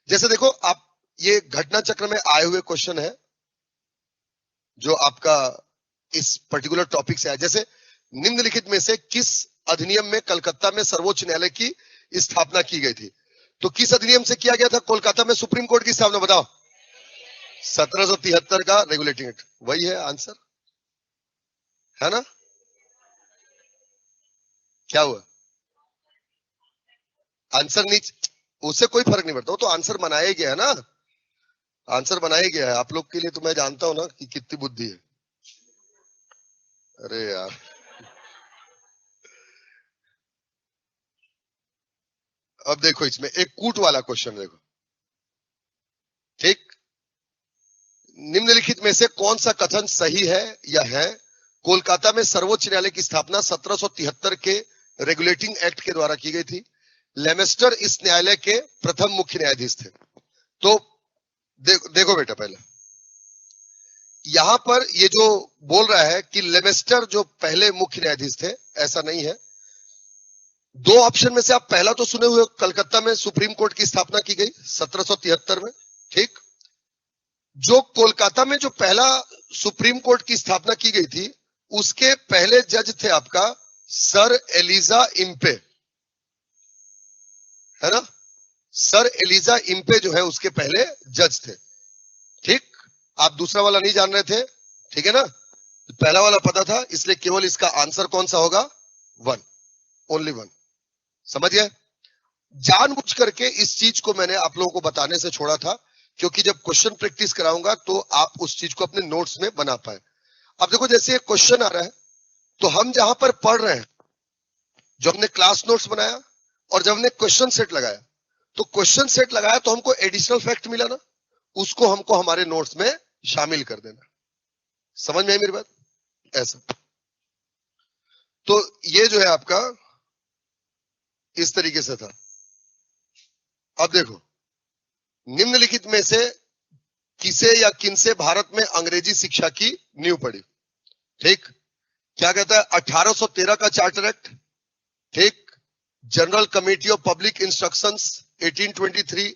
जैसे देखो आप, ये घटना चक्र में आए हुए क्वेश्चन है जो आपका इस पर्टिकुलर टॉपिक से है। जैसे निम्नलिखित में से किस अधिनियम में कलकत्ता में सर्वोच्च न्यायालय की स्थापना की गई थी? तो किस अधिनियम से किया गया था कोलकाता में सुप्रीम कोर्ट की स्थापना? बताओ। 1773 का रेगुलेटिंग एक्ट, वही है आंसर, है ना? क्या हुआ? आंसर नीचे, उससे कोई फर्क नहीं पड़ता, वो तो आंसर बनाया ही गया है ना। आंसर बनाया ही गया है आप लोग के लिए, तो मैं जानता हूं ना कि कितनी बुद्धि है। अरे यार, अब देखो इसमें एक कूट वाला क्वेश्चन देखो, ठीक। निम्नलिखित में से कौन सा कथन सही है या है? कोलकाता में सर्वोच्च न्यायालय की स्थापना 1773 के रेगुलेटिंग एक्ट के द्वारा की गई थी। लेमेस्टर इस न्यायालय के प्रथम मुख्य न्यायाधीश थे। तो देखो बेटा, पहले यहां पर ये जो बोल रहा है कि लेमेस्टर जो पहले मुख्य न्यायाधीश थे, ऐसा नहीं है। दो ऑप्शन में से आप पहला तो सुने हुए, कलकत्ता में सुप्रीम कोर्ट की स्थापना की गई 1773 में, ठीक। जो कोलकाता में जो पहला सुप्रीम कोर्ट की स्थापना की गई थी, उसके पहले जज थे आपका सर एलिजा इम्पे, है ना? सर एलिजा इम्पे जो है उसके पहले जज थे, ठीक। आप दूसरा वाला नहीं जान रहे थे, ठीक है ना? पहला वाला पता था, इसलिए केवल इसका आंसर कौन सा होगा? 1, ओनली 1। समझ गए? जानबूझ करके इस चीज को मैंने आप लोगों को बताने से छोड़ा था, क्योंकि जब क्वेश्चन प्रैक्टिस कराऊंगा तो आप उस चीज को अपने नोट्स में बना पाए। अब देखो, जैसे एक क्वेश्चन आ रहा है, तो हम जहां पर पढ़ रहे हैं, जो हमने क्लास नोट्स बनाया और जब हमने क्वेश्चन सेट लगाया, तो क्वेश्चन सेट लगाया तो हमको एडिशनल फैक्ट मिला ना, उसको हमको हमारे नोट्स में शामिल कर देना। समझ में आई मेरी बात? ऐसा। तो ये जो है आपका इस तरीके से था। अब देखो, निम्नलिखित में से किसे या किनसे भारत में अंग्रेजी शिक्षा की नींव पड़ी? ठीक। क्या कहता है? 1813 का चार्टर एक्ट, ठीक। General committee of public instructions 1823,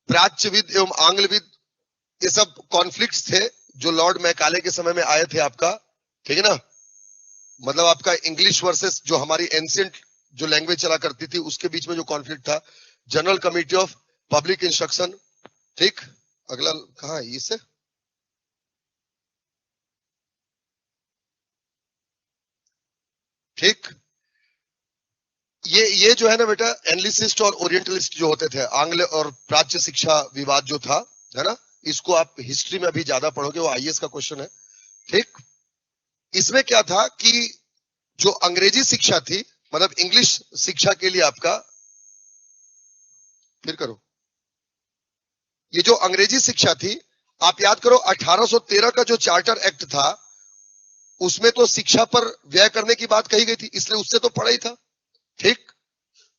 प्राच्यविद एवं आंग्लविद, ये सब कॉन्फ्लिक्ट्स थे जो लॉर्ड मैकाले के समय में आए थे आपका, ठीक है ना? मतलब आपका इंग्लिश वर्सेस जो हमारी एंशिएंट जो लैंग्वेज चला करती थी, उसके बीच में जो कॉन्फ्लिक्ट था, general committee of public instruction, ठीक। अगला कहां है इसे? ठीक। ये जो है ना बेटा, एंग्लिसिस्ट और ओरिएंटलिस्ट जो होते थे, आंग्ल और प्राच्य शिक्षा विवाद जो था, है ना, इसको आप हिस्ट्री में अभी ज्यादा पढ़ोगे, वो आईएएस का क्वेश्चन है, ठीक। इसमें क्या था कि जो अंग्रेजी शिक्षा थी, मतलब इंग्लिश शिक्षा के लिए आपका, फिर करो, ये जो अंग्रेजी शिक्षा थी, आप याद करो 1813 का जो चार्टर एक्ट था, उसमें तो शिक्षा पर व्यय करने की बात कही गई थी, इसलिए उससे तो पढ़ा ही था, ठीक।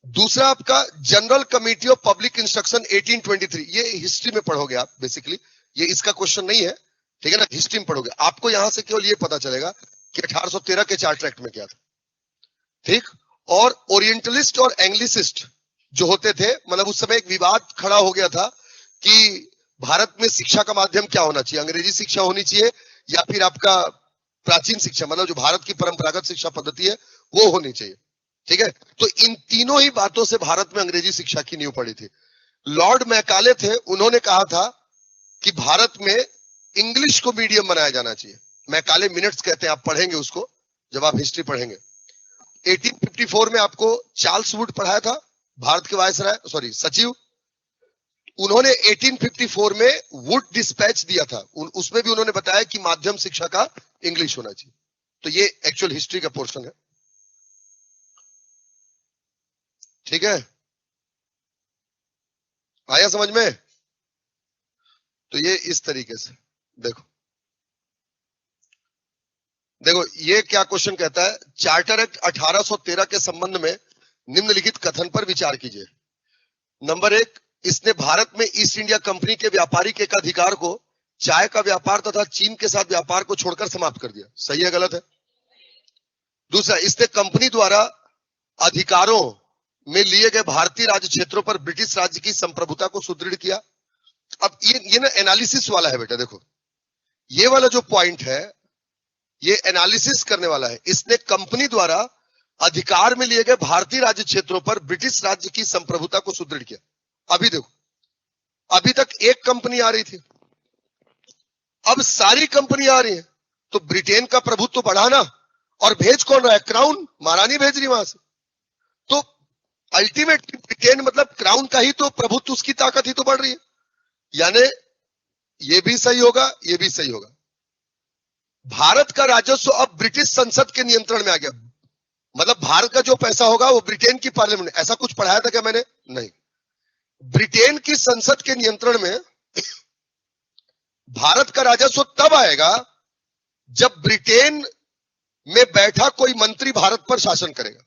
दूसरा आपका general committee of public instruction 1823, ये हिस्ट्री में पढ़ोगे आप बेसिकली, ये इसका क्वेश्चन नहीं है, ठीक है ना, हिस्ट्री में पढ़ोगे। आपको यहां से केवल ये पता चलेगा कि 1813 के चार्टर एक्ट में क्या था, ठीक। और ओरिएंटलिस्ट और एंग्लिसिस्ट जो होते थे, मतलब उस समय एक विवाद खड़ा हो गया था कि भारत में शिक्षा का माध्यम क्या होना चाहिए, अंग्रेजी शिक्षा होनी चाहिए या फिर आपका प्राचीन शिक्षा, मतलब जो भारत की परंपरागत शिक्षा पद्धति है वो होनी चाहिए, ठीक है। तो इन तीनों ही बातों से भारत में अंग्रेजी शिक्षा की नींव पड़ी थी। लॉर्ड मैकाले थे, उन्होंने कहा था कि भारत में इंग्लिश को मीडियम बनाया जाना चाहिए। मैकाले मिनट्स कहते हैं, आप पढ़ेंगे उसको जब आप हिस्ट्री पढ़ेंगे। 1854 में आपको चार्ल्स वुड पढ़ाया था, भारत के वायसराय, सॉरी सचिव। उन्होंने 1854 में वुड डिस्पैच दिया था, उसमें भी उन्होंने बताया कि माध्यम शिक्षा का इंग्लिश होना चाहिए। तो ये एक्चुअल हिस्ट्री का पोर्शन है, ठीक है। आया समझ में? तो ये इस तरीके से देखो, देखो ये क्या क्वेश्चन कहता है, चार्टर एक्ट 1813 के संबंध में निम्नलिखित कथन पर विचार कीजिए। नंबर 1, इसने भारत में ईस्ट इंडिया कंपनी के व्यापारिक एकाधिकार को चाय का व्यापार तथा चीन के साथ व्यापार को छोड़कर समाप्त कर दिया। सही है गलत है? दूसरा, इसने कंपनी द्वारा अधिकारों में लिए गए भारतीय राज्य क्षेत्रों पर ब्रिटिश राज्य की संप्रभुता को सुदृढ़ किया। अब ये ना एनालिसिस वाला है बेटा, देखो ये वाला जो पॉइंट है ये एनालिसिस करने वाला है। इसने कंपनी द्वारा अधिकार में लिए गए भारतीय राज्य क्षेत्रों पर ब्रिटिश राज्य की संप्रभुता को सुदृढ़ किया। अभी देखो, अभी तक एक कंपनी आ रही थी, अब सारी कंपनी आ रही है, तो ब्रिटेन का प्रभुत्व तो बढ़ा ना, और भेज कौन रहा है? क्राउन, महारानी भेज रही वहां से। तो अल्टीमेटली ब्रिटेन मतलब क्राउन का ही तो प्रभुत्व, उसकी ताकत ही तो बढ़ रही है। यानी ये भी सही होगा, ये भी सही होगा। भारत का राजस्व अब ब्रिटिश संसद के नियंत्रण में आ गया, मतलब भारत का जो पैसा होगा वो ब्रिटेन की पार्लियामेंट, ऐसा कुछ पढ़ाया था क्या मैंने? नहीं। ब्रिटेन की संसद के नियंत्रण में भारत का राजस्व तब आएगा जब ब्रिटेन में बैठा कोई मंत्री भारत पर शासन करेगा,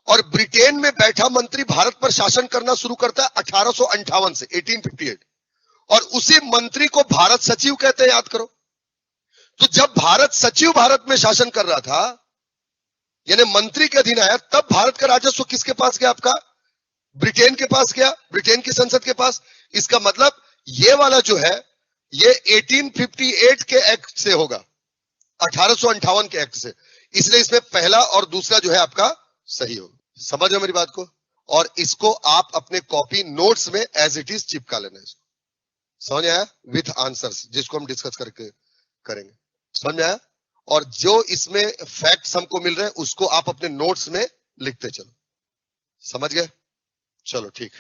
और ब्रिटेन में बैठा मंत्री भारत पर शासन करना शुरू करता है 1858 से 1858, और उसी मंत्री को भारत सचिव कहते हैं, याद करो। तो जब भारत सचिव भारत में शासन कर रहा था, यानी मंत्री के अधीन आया, तब भारत का राजस्व किसके पास गया? आपका ब्रिटेन के पास गया, ब्रिटेन की संसद के पास। इसका मतलब ये वाला जो है ये 1858 के एक्ट से होगा, 1858 के एक्ट से, इसलिए इसमें पहला और दूसरा जो है आपका सही होगा। समझ रहे मेरी बात को? और इसको आप अपने कॉपी नोट्स में एज इट इज चिपका लेना है। समझ आया? विथ आंसर्स, जिसको हम डिस्कस करके करेंगे। समझ में आया? और जो इसमें फैक्ट्स हमको मिल रहे हैं उसको आप अपने नोट्स में लिखते चलो। समझ गए? चलो ठीक।